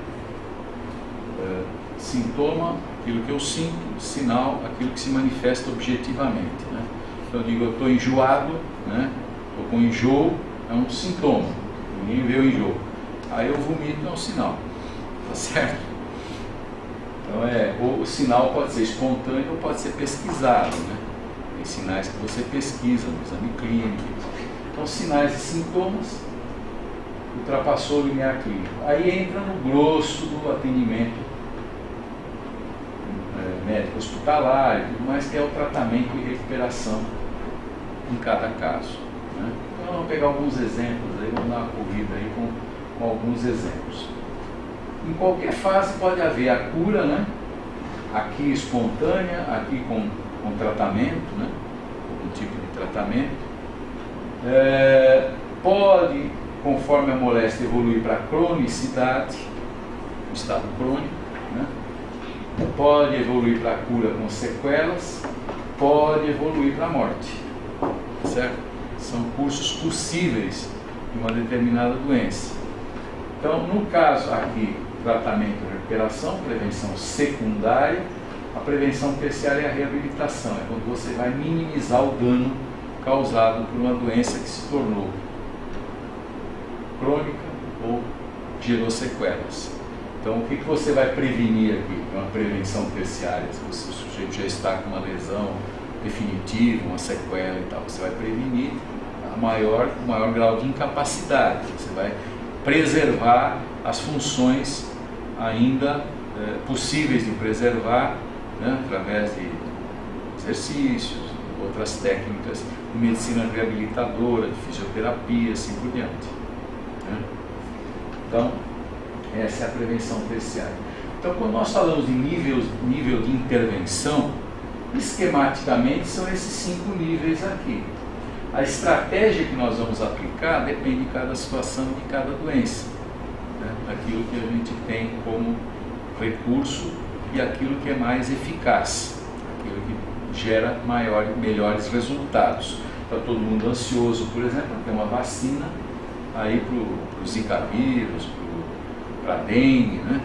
Speaker 1: Sintoma, aquilo que eu sinto; sinal, aquilo que se manifesta objetivamente, né? Então eu digo, eu estou enjoado, né? Estou com enjoo, é um sintoma, ninguém vê o enjoo. Aí eu vomito, é um sinal, tá certo? Então o sinal pode ser espontâneo ou pode ser pesquisado, né? Tem sinais que você pesquisa no exame clínico. Então, sinais e sintomas, ultrapassou o limiar clínico. Aí entra no grosso do atendimento médico hospitalar e tudo mais, que é o tratamento e recuperação em cada caso, né? Então vamos pegar alguns exemplos aí, vamos dar uma corrida aí com alguns exemplos. Em qualquer fase pode haver a cura, né? Aqui espontânea, aqui com tratamento, né? Algum tipo de tratamento. Pode, conforme a moléstia, evoluir para a cronicidade, um estado crônico, né? Pode evoluir para a cura com sequelas, pode evoluir para a morte, certo? São cursos possíveis de uma determinada doença. Então, no caso aqui, tratamento e recuperação, prevenção secundária. A prevenção terciária é a reabilitação, é quando você vai minimizar o dano causado por uma doença que se tornou crônica ou gerou sequelas. Então, o que você vai prevenir aqui? Uma prevenção terciária, se o sujeito já está com uma lesão definitiva, uma sequela e tal, você vai prevenir o maior grau de incapacidade, você vai preservar as funções ainda possíveis de preservar, né, através de exercícios, outras técnicas de medicina reabilitadora, de fisioterapia, assim por diante, né? Então, essa é a prevenção terciária. Então, quando nós falamos de nível de intervenção, esquematicamente são esses 5 níveis aqui. A estratégia que nós vamos aplicar depende de cada situação, de cada doença, né? Aquilo que a gente tem como recurso e aquilo que é mais eficaz, aquilo que gera melhores resultados. Está todo mundo ansioso, por exemplo, tem uma vacina aí para o Zika vírus, para a dengue, né?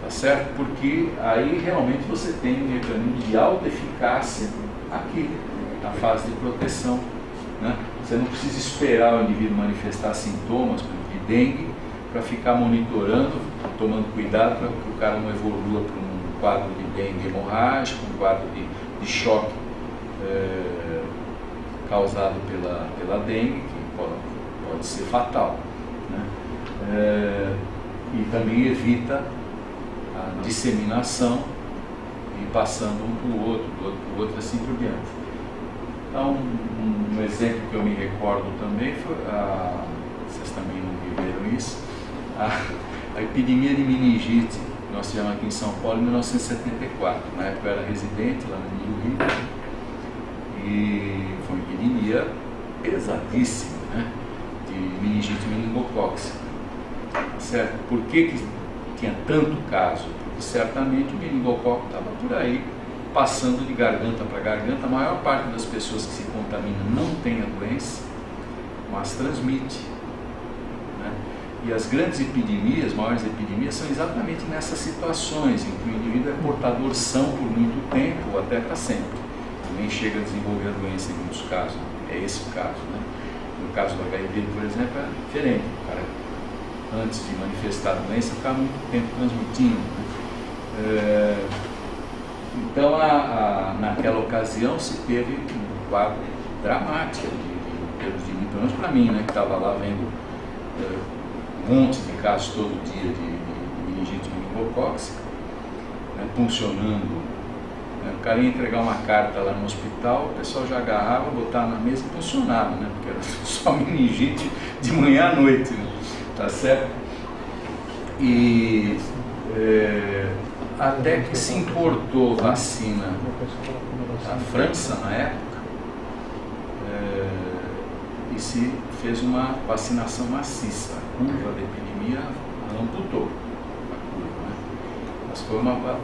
Speaker 1: Tá certo? Porque aí realmente você tem um mecanismo de alta eficácia aqui, na fase de proteção, né? Você não precisa esperar o indivíduo manifestar sintomas de dengue para ficar monitorando, tomando cuidado para que o cara não evolua para um quadro de dengue hemorrágico, um quadro de choque causado pela dengue, que pode ser fatal, né? E também evita a disseminação e passando um para o outro, do outro para o outro, assim por diante. Então, um exemplo que eu me recordo também foi, vocês também não viveram isso, a epidemia de meningite que nós tivemos aqui em São Paulo em 1974. Na época eu era residente lá no Rio, e foi uma epidemia pesadíssima, né, de meningite meningocócica. Certo? Por que tinha tanto caso? Porque certamente o meningococo estava por aí, passando de garganta para garganta. A maior parte das pessoas que se contaminam não tem a doença, mas transmite, né? E as grandes epidemias, maiores epidemias, são exatamente nessas situações em que o indivíduo é portador são por muito tempo ou até para sempre. Nem chega a desenvolver a doença em muitos casos. É esse o caso, né? No caso do HIV, por exemplo, é diferente. O cara, antes de manifestar a doença, ficar muito tempo transmitindo, né? Então, naquela ocasião, se teve um quadro dramático, pelo menos para mim, né, que estava lá vendo um monte de casos todo dia de meningite meningocócica, né, funcionando. O cara ia entregar uma carta lá no hospital, o pessoal já agarrava, botava na mesa e funcionava, né, porque era só meningite de manhã à noite, né? Tá certo? E até que se importou vacina da França na época, e se fez uma vacinação maciça. A curva da epidemia amputou a curva, né? Mas foi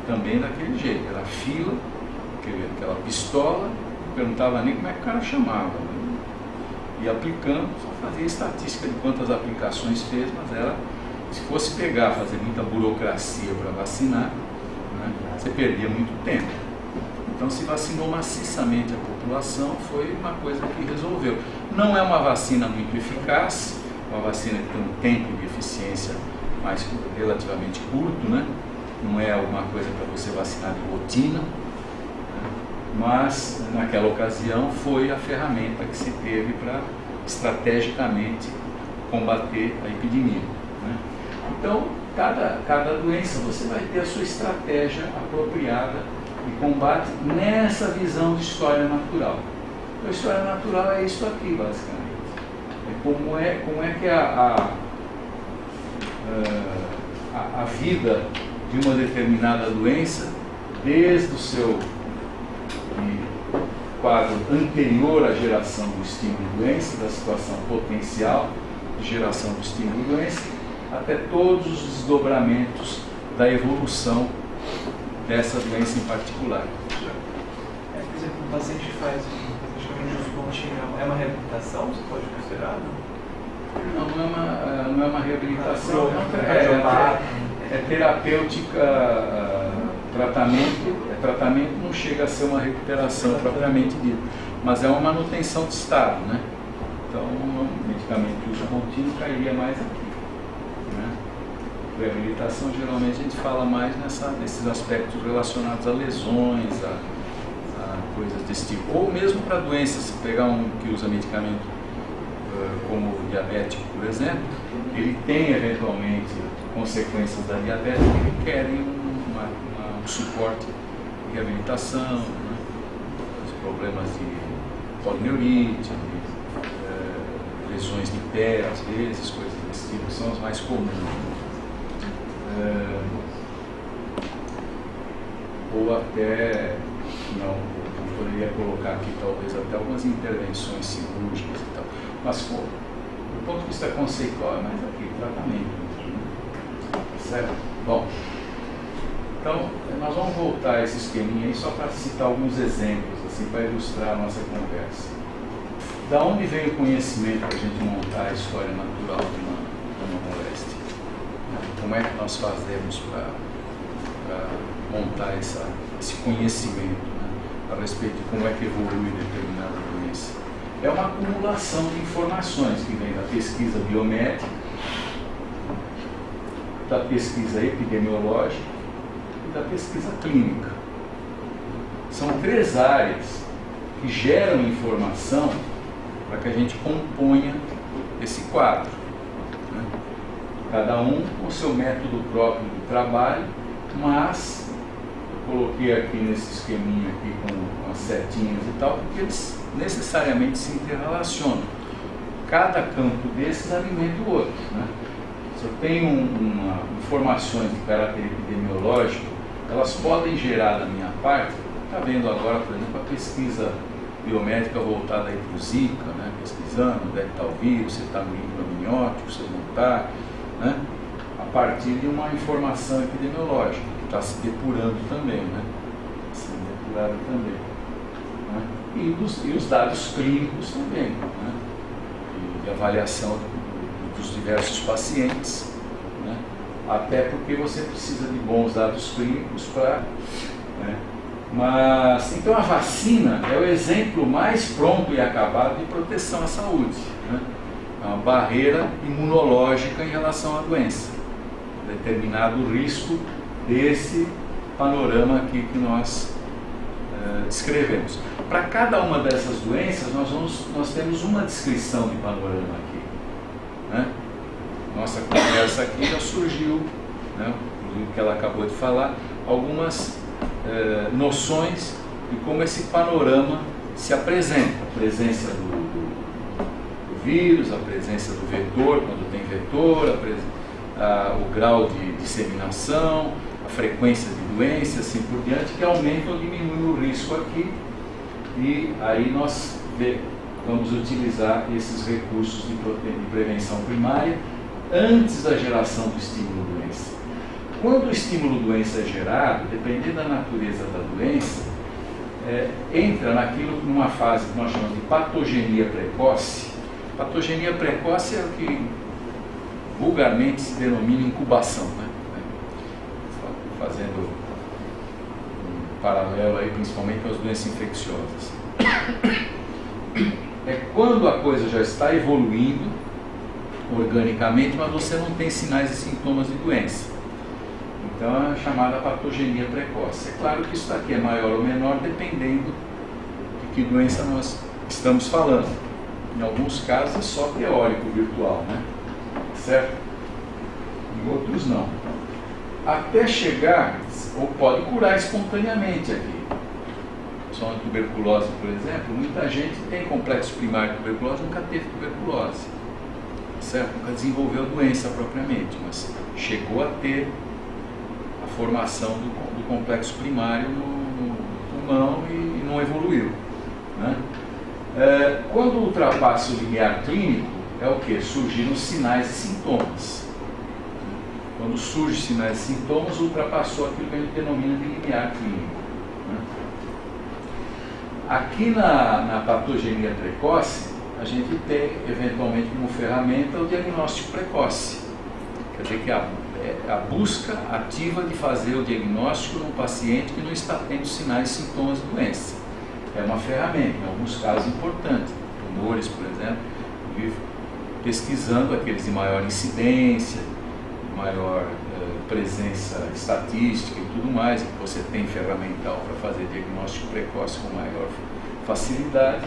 Speaker 1: também daquele jeito, era fila, aquela pistola, não perguntava nem como é que o cara chamava, né? E aplicando, só fazia estatística de quantas aplicações fez, mas era, se fosse pegar, fazer muita burocracia para vacinar, né, você perdia muito tempo. Então se vacinou maciçamente a população, foi uma coisa que resolveu. Não é uma vacina muito eficaz, uma vacina que tem um tempo de eficiência mais relativamente curto, né? Não é alguma coisa para você vacinar de rotina, né? Mas naquela ocasião foi a ferramenta que se teve para estrategicamente combater a epidemia, né? Então, cada doença você vai ter a sua estratégia apropriada de combate nessa visão de história natural. Então, a história natural é isso aqui, basicamente. É como é que a vida de uma determinada doença, desde o seu quadro anterior à geração do estímulo-doença, da situação potencial de geração do estímulo-doença, até todos os desdobramentos da evolução dessa doença em particular.
Speaker 2: Por exemplo, o paciente faz praticamente um contínuo, é uma reabilitação, você pode considerar?
Speaker 1: Não é uma reabilitação, é terapêutica, tratamento não chega a ser uma recuperação propriamente dita, mas é uma manutenção de estado, né? Então, um medicamento de uso contínuo cairia mais aqui, né? Reabilitação, geralmente a gente fala mais nesses aspectos relacionados a lesões, a coisas desse tipo, ou mesmo para doenças. Se pegar um que usa medicamento como o diabético, por exemplo, ele tem eventualmente consequências da diabetes que requerem um suporte de reabilitação, né? Os problemas de polineurite, lesões de pé, às vezes, coisas desse tipo, que são as mais comuns. Ou até, não poderia colocar aqui talvez até algumas intervenções cirúrgicas e tal, mas do ponto de vista conceitual é mais aqui, tratamento, certo? Bom, então nós vamos voltar a esse esqueminha aí só para citar alguns exemplos, assim, para ilustrar a nossa conversa. Da onde vem o conhecimento para a gente montar a história natural de uma moléstia? Como é que nós fazemos para montar esse conhecimento, né, a respeito de como é que evolui determinada doença? É uma acumulação de informações que vem da pesquisa biomédica, da pesquisa epidemiológica e da pesquisa clínica. São três áreas que geram informação para que a gente componha esse quadro, né? Cada um com o seu método próprio de trabalho, mas eu coloquei aqui nesse esqueminha aqui com as setinhas e tal, porque eles necessariamente se interrelacionam. Cada campo desses alimenta o outro, né? Se eu tenho informações de caráter epidemiológico, elas podem gerar da minha parte, está vendo agora, por exemplo, a pesquisa biomédica voltada aí para o Zika, né? Pesquisando onde é que está o vírus, se está no líquido amniótico, se não está, né? A partir de uma informação epidemiológica, que está se depurando também, né? Sendo depurada também, né? E os dados clínicos também, né? De avaliação dos diversos pacientes, né? Até porque você precisa de bons dados clínicos para... né? Mas, então a vacina é o exemplo mais pronto e acabado de proteção à saúde, né? É uma barreira imunológica em relação à doença, determinado risco desse panorama aqui que nós descrevemos. Para cada uma dessas doenças nós temos uma descrição de panorama aqui, né? Nossa conversa aqui já surgiu, né, do que ela acabou de falar, algumas noções de como esse panorama se apresenta. A presença do vírus, a presença do vetor, quando tem vetor, o grau de disseminação, a frequência de doença, assim por diante, que aumenta ou diminui o risco aqui, e aí nós vamos utilizar esses recursos de prevenção primária antes da geração do estímulo-doença. Quando o estímulo-doença é gerado, dependendo da natureza da doença, entra numa fase que nós chamamos de patogenia precoce. Patogenia precoce é o que vulgarmente se denomina incubação, né? Fazendo um paralelo aí principalmente com as doenças infecciosas. É quando a coisa já está evoluindo organicamente, mas você não tem sinais e sintomas de doença. Então é chamada patogenia precoce. É claro que isso daqui é maior ou menor dependendo de que doença nós estamos falando. Em alguns casos é só teórico virtual, né? Certo? Em outros não. Até chegar, ou pode curar espontaneamente aqui. Só na tuberculose, por exemplo, muita gente tem complexo primário de tuberculose, nunca teve tuberculose, certo? Nunca desenvolveu doença propriamente, mas chegou a ter a formação do complexo primário no pulmão e não evoluiu, né? Quando ultrapassa o limiar clínico, é o que? Surgiram sinais e sintomas. Quando surgem sinais e sintomas, ultrapassou aquilo que a gente denomina de limiar clínico, né? Aqui na patogenia precoce, a gente tem, eventualmente, como ferramenta o diagnóstico precoce. Quer dizer que a busca ativa de fazer o diagnóstico num paciente que não está tendo sinais e sintomas de doença. É uma ferramenta, em alguns casos importante. Tumores, por exemplo, eu vivo pesquisando aqueles de maior incidência, maior presença estatística e tudo mais, que você tem ferramental para fazer diagnóstico precoce com maior facilidade,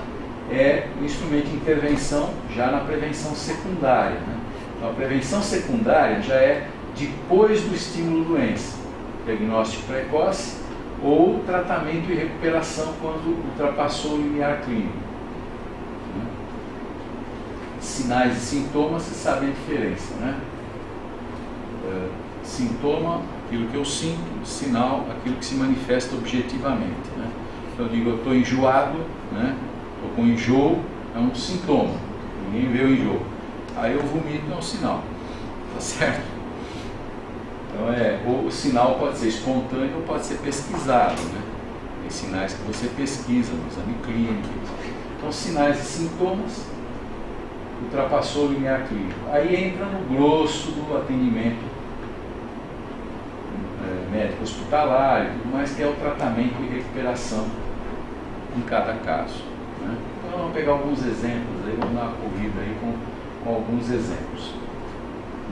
Speaker 1: é o instrumento de intervenção já na prevenção secundária, né? Então, a prevenção secundária já é depois do estímulo-doença, diagnóstico precoce ou tratamento e recuperação quando ultrapassou o limiar clínico, né? Sinais e sintomas, você sabe a diferença, né? Sintoma, aquilo que eu sinto; sinal, aquilo que se manifesta objetivamente, né? Então eu digo, eu estou enjoado, né? Estou com enjoo, é um sintoma, ninguém vê o enjoo. Aí eu vomito, é um sinal, tá certo? Então o sinal pode ser espontâneo ou pode ser pesquisado, né? Tem sinais que você pesquisa no exame clínico. Então sinais e sintomas, ultrapassou o limiar clínico. Aí entra no grosso do atendimento médico hospitalar e tudo mais, que é o tratamento e recuperação em cada caso, né? Então vamos pegar alguns exemplos aí, vamos dar uma corrida aí com alguns exemplos.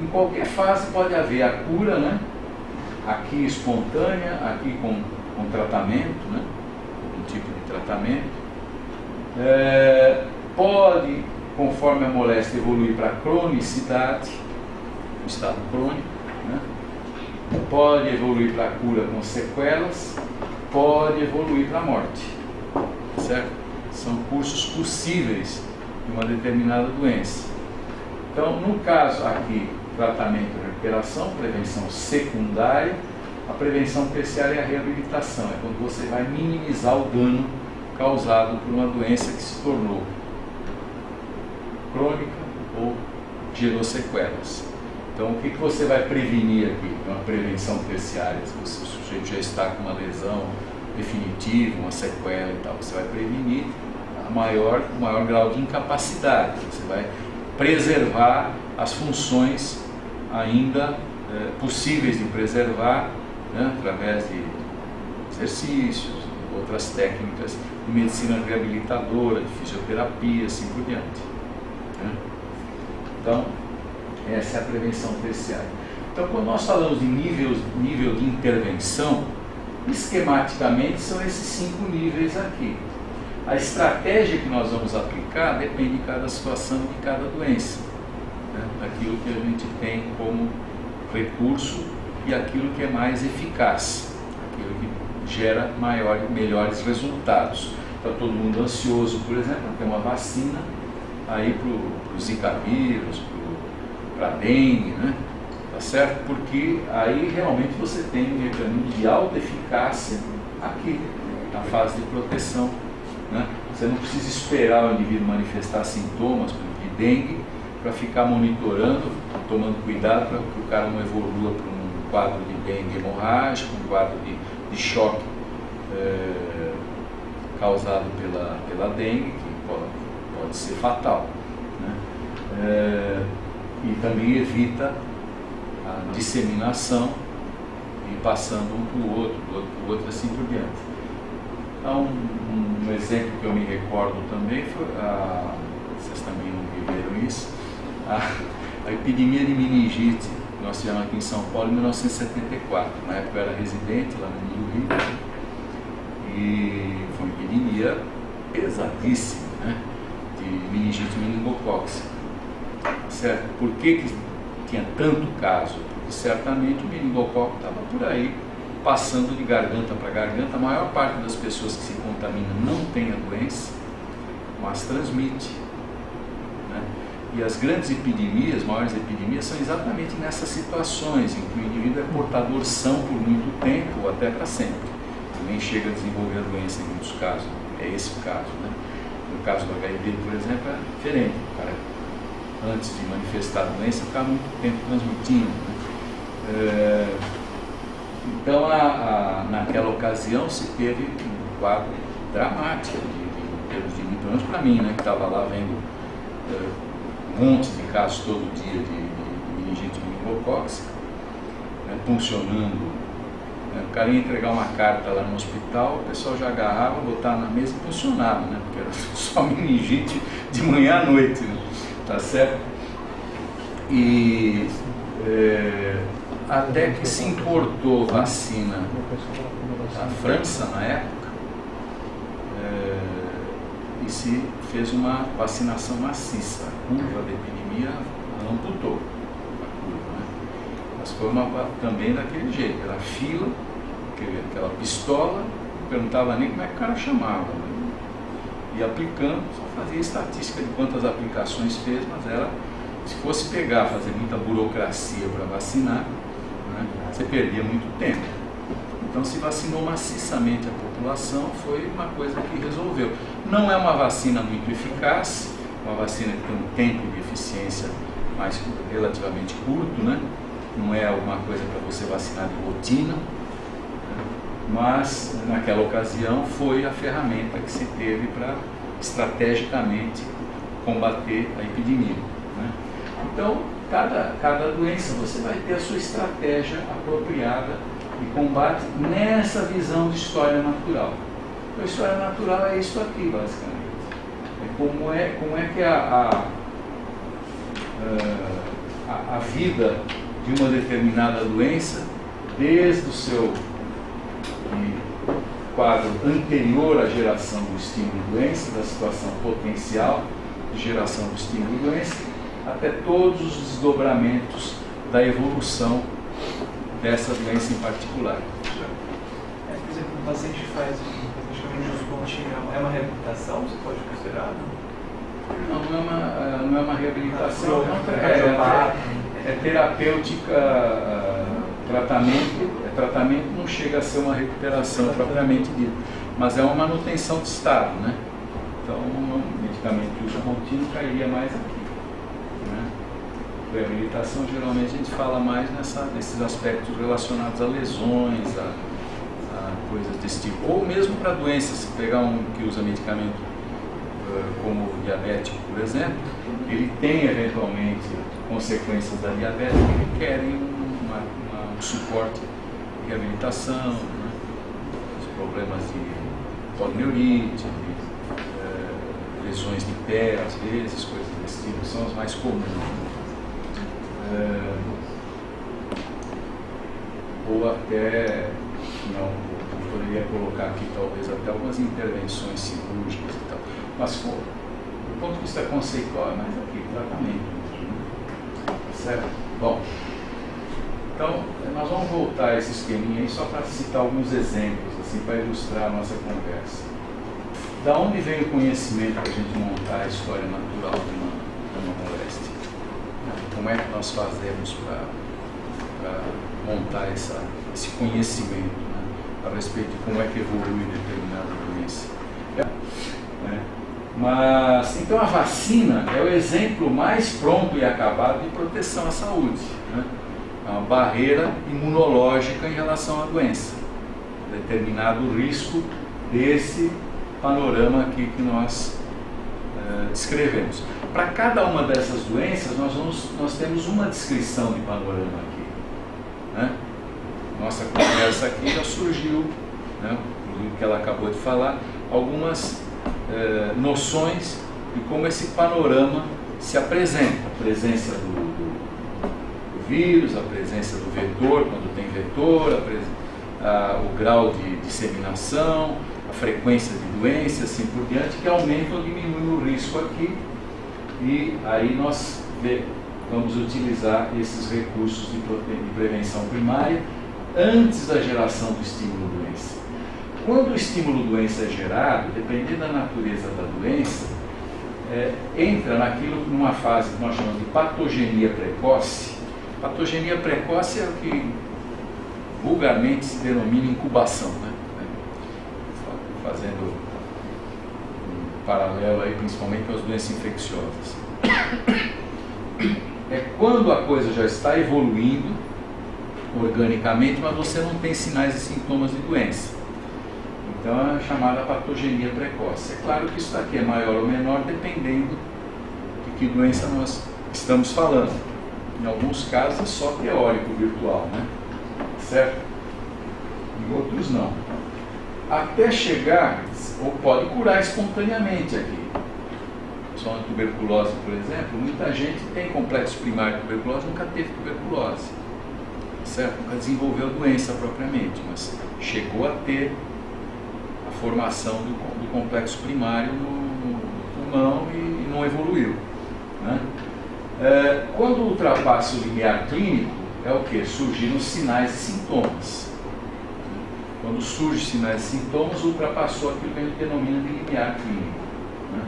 Speaker 1: Em qualquer fase pode haver a cura, né? Aqui espontânea, aqui com tratamento, né? Algum tipo de tratamento. Pode, conforme a moléstia, evoluir para a cronicidade, o estado crônico, né? Pode evoluir para a cura com sequelas, pode evoluir para a morte, certo? São cursos possíveis de uma determinada doença. Então, no caso aqui, tratamento e recuperação, prevenção secundária, a prevenção terciária é a reabilitação, é quando você vai minimizar o dano causado por uma doença que se tornou crônica ou gerou sequelas. Então, o que você vai prevenir aqui? Uma prevenção terciária, se o sujeito já está com uma lesão definitiva, uma sequela e tal, você vai prevenir o maior grau de incapacidade, você vai preservar as funções ainda possíveis de preservar, né, através de exercícios, outras técnicas de medicina reabilitadora, de fisioterapia, assim por diante, né? Então, essa é a prevenção terciária. Então, quando nós falamos de nível de intervenção, esquematicamente são esses 5 níveis aqui. A estratégia que nós vamos aplicar depende de cada situação, de cada doença, né? Daquilo que a gente tem como recurso e aquilo que é mais eficaz, aquilo que gera melhores resultados. Está todo mundo ansioso, por exemplo, tem uma vacina aí para o Zika vírus, para a dengue, né? tá certo? Porque aí realmente você tem um mecanismo de autoeficácia aqui, na fase de proteção, né? Você não precisa esperar o indivíduo manifestar sintomas de dengue para ficar monitorando, tomando cuidado para que o cara não evolua para um quadro de dengue hemorrágico, um quadro de choque causado pela dengue, que pode ser fatal, né? E também evita a disseminação e passando um para o outro, do outro para o outro, assim por diante. Então, um exemplo que eu me recordo também foi, vocês também não viveram isso, a epidemia de meningite que nós tivemos aqui em São Paulo em 1974. Na época eu era residente lá no Rio, e foi uma epidemia pesadíssima, né, de meningite meningocócica. Certo? Por que tinha tanto caso? Porque certamente o meningococo estava por aí, passando de garganta para garganta. A maior parte das pessoas que se contaminam não tem a doença, mas transmite, né? E as grandes epidemias, maiores epidemias, são exatamente nessas situações em que o indivíduo é portador são por muito tempo ou até para sempre. Nem chega a desenvolver a doença em muitos casos. É esse o caso, né? No caso do HIV, por exemplo, é diferente. O cara, antes de manifestar a doença, fica muito tempo transmitindo, né? Então, naquela ocasião, se teve um quadro dramático, pelo menos para mim, né, que estava lá vendo um monte de casos todo dia de meningite meningocócica, né, funcionando. Né, o cara ia entregar uma carta lá no hospital, o pessoal já agarrava, botava na mesa e funcionava, né, porque era só meningite de manhã à noite, né, tá certo? E até que se importou vacina da França na época, e se fez uma vacinação maciça. A curva da epidemia amputou a curva, né? Mas foi também daquele jeito, era fila, aquela pistola, não perguntava nem como é que o cara chamava, né? E aplicando, só fazia estatística de quantas aplicações fez, mas era, se fosse pegar, fazer muita burocracia para vacinar, né, você perdia muito tempo. Então se vacinou maciçamente a população, foi uma coisa que resolveu. Não é uma vacina muito eficaz, uma vacina que tem um tempo de eficiência mais relativamente curto, né? Não é alguma coisa para você vacinar de rotina, né? Mas naquela ocasião foi a ferramenta que se teve para estrategicamente combater a epidemia, né? Então, cada doença você vai ter a sua estratégia apropriada de combate nessa visão de história natural. Então, a história natural é isso aqui, basicamente. É como é que a vida de uma determinada doença, desde o seu quadro anterior à geração do estímulo-doença, da situação potencial de geração do estímulo-doença, até todos os desdobramentos da evolução dessa doença em particular.
Speaker 2: Por exemplo, o paciente faz praticamente um pontinho, é uma reabilitação, você pode considerar?
Speaker 1: Não é uma reabilitação, é terapêutica, tratamento não chega a ser uma recuperação propriamente dita, mas é uma manutenção de estado, né? Então, um medicamento de uso contínuo cairia mais aqui, né? Reabilitação, geralmente a gente fala mais nesses aspectos relacionados a lesões, a coisas desse tipo, ou mesmo para doenças. Se pegar um que usa medicamento como o diabético, por exemplo, ele tem eventualmente consequências da diabetes que requerem um suporte de reabilitação, né? Os problemas de polineurite, lesões de pé, às vezes, coisas desse tipo, são as mais comuns. Ou até, eu poderia colocar aqui talvez até algumas intervenções cirúrgicas e tal, mas do ponto de vista conceitual é mais aqui, tratamento, né? Certo? Bom, então nós vamos voltar a esse esqueminha aí só para citar alguns exemplos, assim, para ilustrar a nossa conversa. Da onde veio o conhecimento para a gente montar a história natural de uma moléstia? Como é que nós fazemos para para montar esse conhecimento, né, a respeito de como é que evolui determinada doença. Mas, então a vacina é o exemplo mais pronto e acabado de proteção à saúde, né? É uma barreira imunológica em relação à doença, determinado risco desse panorama aqui que nós descrevemos. Para cada uma dessas doenças nós temos uma descrição de panorama aqui, né? Nossa conversa aqui já surgiu, né, o que ela acabou de falar, algumas noções de como esse panorama se apresenta, a presença do vírus, a presença do vetor, quando tem vetor, o grau de disseminação, a frequência de doenças, assim por diante, que aumenta ou diminui o risco aqui, e aí nós vamos utilizar esses recursos de prevenção primária antes da geração do estímulo doença. Quando o estímulo doença é gerado, dependendo da natureza da doença, entra numa fase que nós chamamos de patogenia precoce. Patogenia precoce é o que vulgarmente se denomina incubação, né? Fazendo um paralelo aí principalmente com as doenças infecciosas. É quando a coisa já está evoluindo organicamente, mas você não tem sinais e sintomas de doença. Então é chamada patogenia precoce. É claro que isso daqui é maior ou menor dependendo de que doença nós estamos falando. Em alguns casos é só teórico virtual, né? Certo? Em outros não. Até chegar, ou pode curar espontaneamente aqui. Só na tuberculose, por exemplo, muita gente tem complexo primário de tuberculose, nunca teve tuberculose, certo? Nunca desenvolveu doença propriamente, mas chegou a ter a formação do complexo primário no pulmão e não evoluiu, né? Quando ultrapassa o limiar clínico, é o que? Surgiram sinais e sintomas. Quando surgem sinais e sintomas, ultrapassou aquilo que a gente denomina de limiar clínico, né?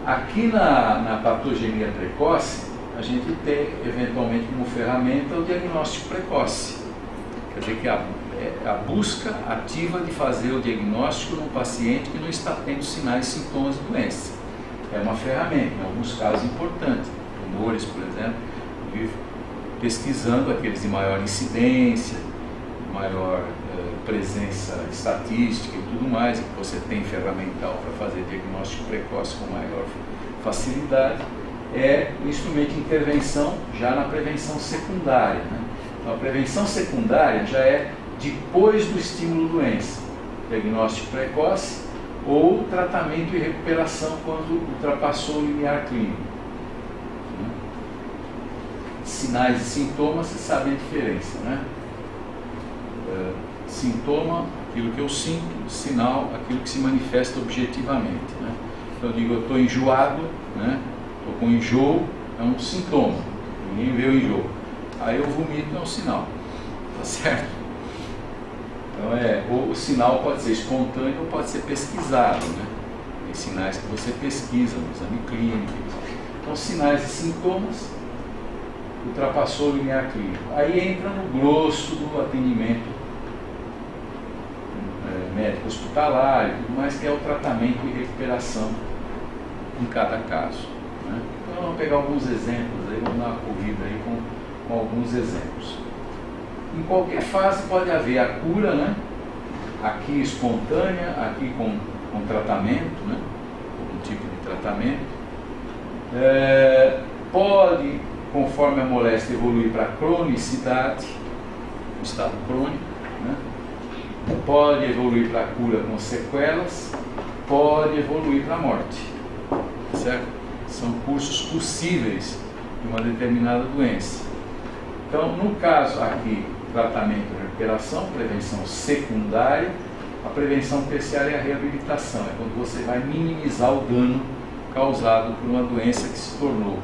Speaker 1: Aqui na patogenia precoce, a gente tem, eventualmente, como ferramenta, o diagnóstico precoce. Quer dizer que a busca ativa de fazer o diagnóstico num paciente que não está tendo sinais e sintomas de doença. É uma ferramenta, em alguns casos importante. Tumores, por exemplo, vivo pesquisando aqueles de maior incidência, maior presença estatística e tudo mais, e que você tem ferramental para fazer diagnóstico precoce com maior facilidade, é o instrumento de intervenção já na prevenção secundária, né? Então, a prevenção secundária já é depois do estímulo doença, diagnóstico precoce ou tratamento e recuperação quando ultrapassou o limiar clínico. Sinais e sintomas, você sabe a diferença, né? Sintoma, aquilo que eu sinto; sinal, aquilo que se manifesta objetivamente, né? Então eu digo, eu estou enjoado, né? Estou com enjoo, é um sintoma, ninguém vê o enjoo. Aí eu vomito, é um sinal, tá certo? Então o sinal pode ser espontâneo ou pode ser pesquisado, né? Tem sinais que você pesquisa no exame clínico. Então sinais e sintomas, ultrapassou o limiar clínico. Aí entra no grosso do atendimento médico hospitalar e tudo mais, que é o tratamento e recuperação em cada caso, né? Então vamos pegar alguns exemplos aí, vamos dar uma corrida aí com alguns exemplos. Em qualquer fase pode haver a cura, né? Aqui espontânea, aqui com tratamento, né? Algum tipo de tratamento. Pode, conforme a moléstia, evoluir para a cronicidade, o estado crônico, né? Pode evoluir para a cura com sequelas, pode evoluir para a morte, certo? São cursos possíveis de uma determinada doença. Então, no caso aqui, tratamento e recuperação, prevenção secundária. A prevenção terciária é a reabilitação, é quando você vai minimizar o dano causado por uma doença que se tornou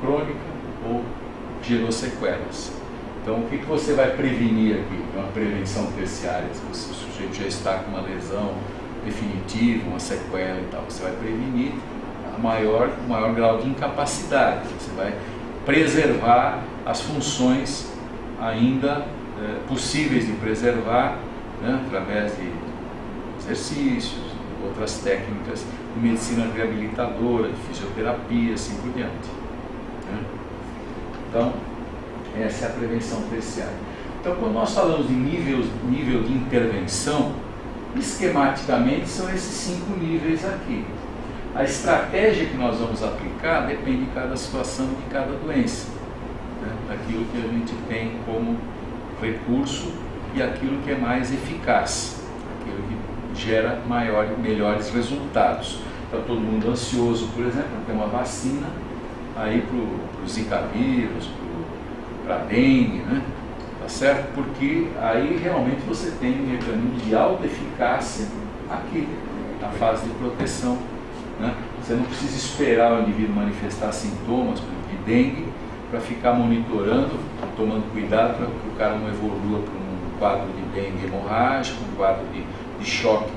Speaker 1: crônica ou gerou sequelas. Então, o que você vai prevenir aqui? É uma prevenção terciária. Se o sujeito já está com uma lesão definitiva, uma sequela e tal, você vai prevenir o maior grau de incapacidade. Você vai preservar as funções ainda possíveis de preservar, né, através de exercícios, outras técnicas de medicina reabilitadora, de fisioterapia, assim por diante, né? Então, essa é a prevenção terciária. Então, quando nós falamos de nível de intervenção, esquematicamente são esses 5 níveis aqui. A estratégia que nós vamos aplicar depende de cada situação, de cada doença, né? Daquilo que a gente tem como recurso e aquilo que é mais eficaz, aquilo que gera melhores resultados. Está todo mundo ansioso, por exemplo, para ter uma vacina aí para o Zika vírus, para a dengue, né? Tá certo? Porque aí realmente você tem um mecanismo de alta eficácia aqui, na fase de proteção, né? Você não precisa esperar o indivíduo manifestar sintomas de dengue para ficar monitorando, tomando cuidado para que o cara não evolua para um quadro de dengue hemorrágico, um quadro de choque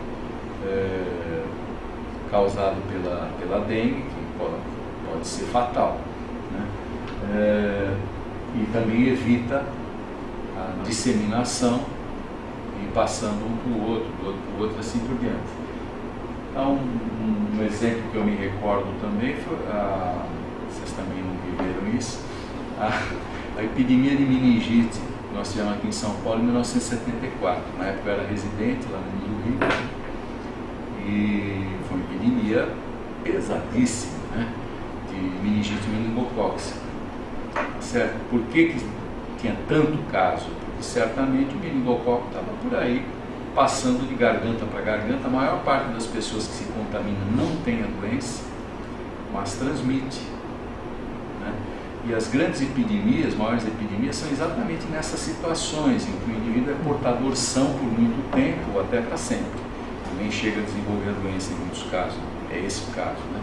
Speaker 1: causado pela dengue, que pode ser fatal, né? E também evita a disseminação e passando um para o outro, do outro para o outro, assim por diante. Então, um exemplo que eu me recordo também foi, vocês também não viveram isso, a epidemia de meningite que nós tivemos aqui em São Paulo em 1974. Na época eu era residente lá no Rio e foi uma epidemia pesadíssima, né, de meningite meningocócica. Certo? Por que tinha tanto caso? Porque certamente o meningococo estava por aí, passando de garganta para garganta. A maior parte das pessoas que se contaminam não tem a doença, mas transmite, né? E as grandes epidemias, maiores epidemias, são exatamente nessas situações em que o indivíduo é portador são por muito tempo ou até para sempre. Também chega a desenvolver a doença em muitos casos. É esse o caso, né?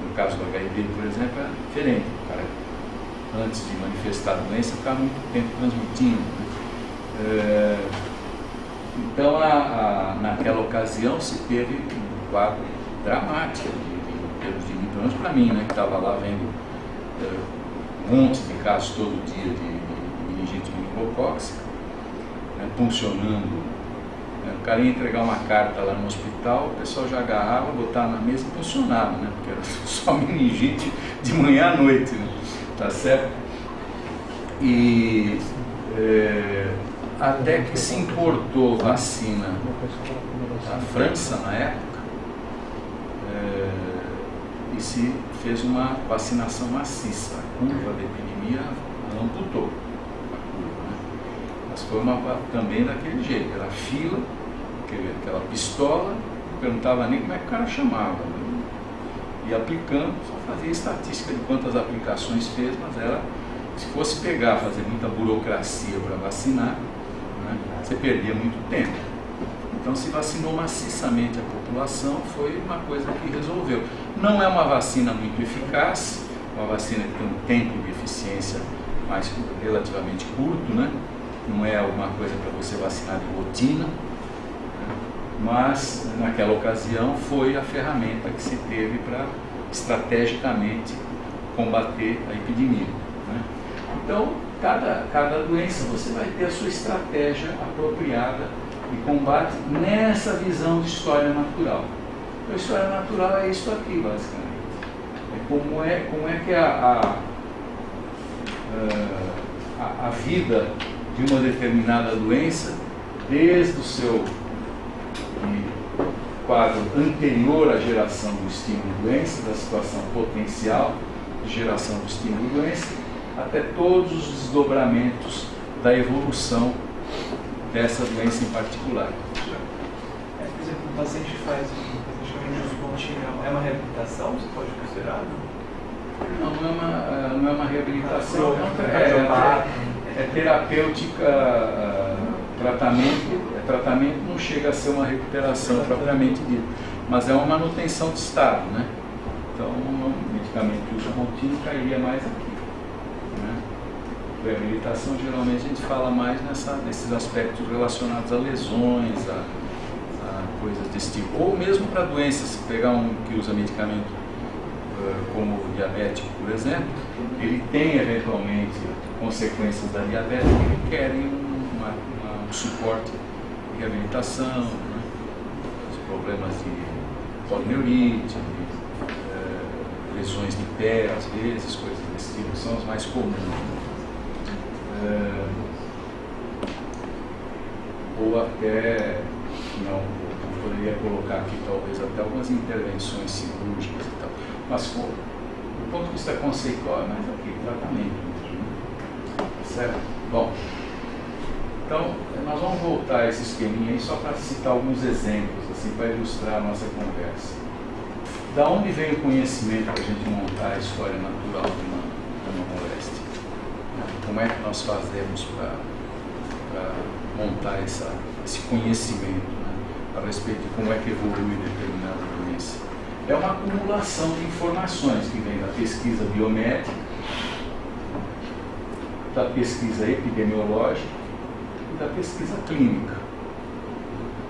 Speaker 1: No caso do HIV, por exemplo, é diferente. O cara, antes de manifestar a doença, ficar muito tempo transmitindo, né? Então, naquela ocasião, se teve um quadro dramático, pelo menos para mim, né, que estava lá vendo um monte de casos todo dia de meningite meningocócica, né, funcionando. O cara ia entregar uma carta lá no hospital, o pessoal já agarrava, botava na mesa e funcionava, né, porque era só meningite de manhã à noite, né, tá certo? E até que se importou vacina da França na época, e se fez uma vacinação maciça. A curva da epidemia amputou a curva, né? Mas foi também daquele jeito, era fila, aquela pistola, não perguntava nem como é que o cara chamava, né? E aplicando, só fazia estatística de quantas aplicações fez, mas era, se fosse pegar, fazer muita burocracia para vacinar, né, você perdia muito tempo. Então se vacinou maciçamente a população, foi uma coisa que resolveu. Não é uma vacina muito eficaz, uma vacina que tem um tempo de eficiência mais relativamente curto, né? Não é alguma coisa para você vacinar de rotina, né? Mas naquela ocasião foi a ferramenta que se teve para estrategicamente combater a epidemia, né? Então, cada doença você vai ter a sua estratégia apropriada de combate nessa visão de história natural. Então, a história natural é isso aqui, basicamente. É como é que a vida de uma determinada doença, desde o seu quadro anterior à geração do estímulo-doença, da situação potencial de geração do estímulo-doença, até todos os desdobramentos da evolução dessa doença em particular.
Speaker 2: Por exemplo, o paciente faz um pontinho, é uma reabilitação, você pode considerar?
Speaker 1: Não é uma reabilitação, é terapêutica, tratamento não chega a ser uma recuperação propriamente dita, mas é uma manutenção de estado, né? Então, um medicamento de uso contínuo cairia mais aqui, né? Reabilitação, geralmente a gente fala mais nesses aspectos relacionados a lesões, a coisas desse tipo, ou mesmo para doenças, se pegar um que usa medicamento como o diabético, por exemplo, ele tem eventualmente consequências da diabetes que requerem um suporte de reabilitação, né? Os problemas de polineurite, lesões de pé, às vezes, coisas desse tipo, são as mais comuns. Ou até, não poderia colocar aqui talvez até algumas intervenções cirúrgicas e tal, mas do ponto de vista conceitual é mais aqui, tratamento mesmo, né? Certo? Bom, então nós vamos voltar a esse esqueminha aí só para citar alguns exemplos, assim, para ilustrar a nossa conversa. Da onde vem o conhecimento para a gente montar a história natural de uma moléstia? Como é que nós fazemos para montar esse conhecimento, né, a respeito de como é que evolui determinada doença? É uma acumulação de informações que vem da pesquisa biomédica, da pesquisa epidemiológica e da pesquisa clínica.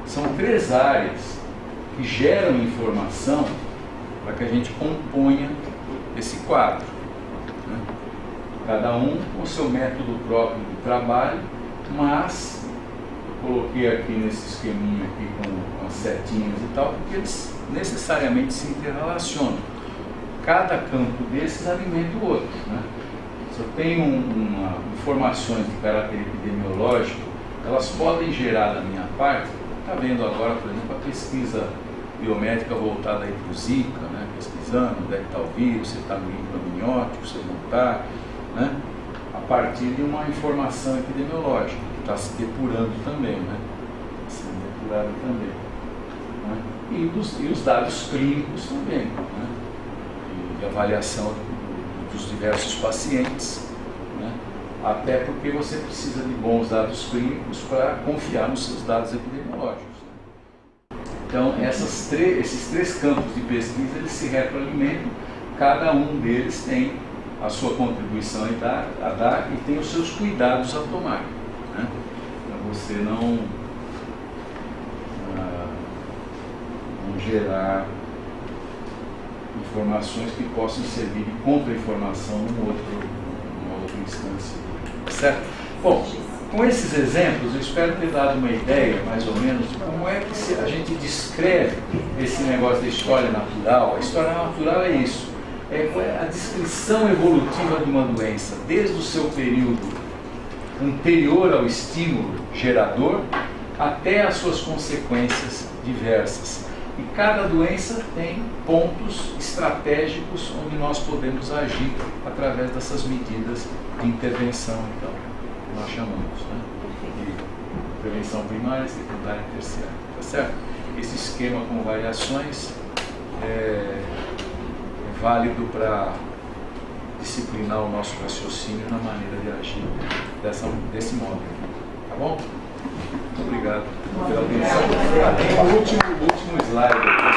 Speaker 1: São 3 áreas que geram informação para que a gente componha esse quadro, né? Cada um com o seu método próprio de trabalho, mas eu coloquei aqui nesse esqueminha aqui com as setinhas e tal, porque eles necessariamente se interrelacionam. Cada campo desses alimenta o outro, né? Se eu tenho informações de caráter epidemiológico, elas podem gerar da minha parte, está vendo agora, por exemplo, a pesquisa biomédica voltada aí para o Zika, né? Pesquisando onde é que está o vírus, se está no líquido amniótico, se não está, né? A partir de uma informação epidemiológica, que está se depurando também, né? Sendo depurado também, né? E os dados clínicos também, né? E avaliação dos diversos pacientes, né? Até porque você precisa de bons dados clínicos para confiar nos seus dados epidemiológicos. Então, esses 3 campos de pesquisa, eles se retroalimentam, cada um deles tem a sua contribuição a dar e tem os seus cuidados a tomar, né? Para você não gerar informações que possam servir de contra-informação numa outra instância, certo? Bom, com esses exemplos, eu espero ter dado uma ideia, mais ou menos, de como é que a gente descreve esse negócio da história natural. A história natural é isso, é a descrição evolutiva de uma doença, desde o seu período anterior ao estímulo gerador até as suas consequências diversas. E cada doença tem pontos estratégicos onde nós podemos agir através dessas medidas de intervenção, então, que nós chamamos, né, de prevenção primária, secundária e terciária, tá certo? Esse esquema com variações é válido para disciplinar o nosso raciocínio na maneira de agir desse modo, tá bom? Muito obrigado pela atenção. Tem o último slide aqui.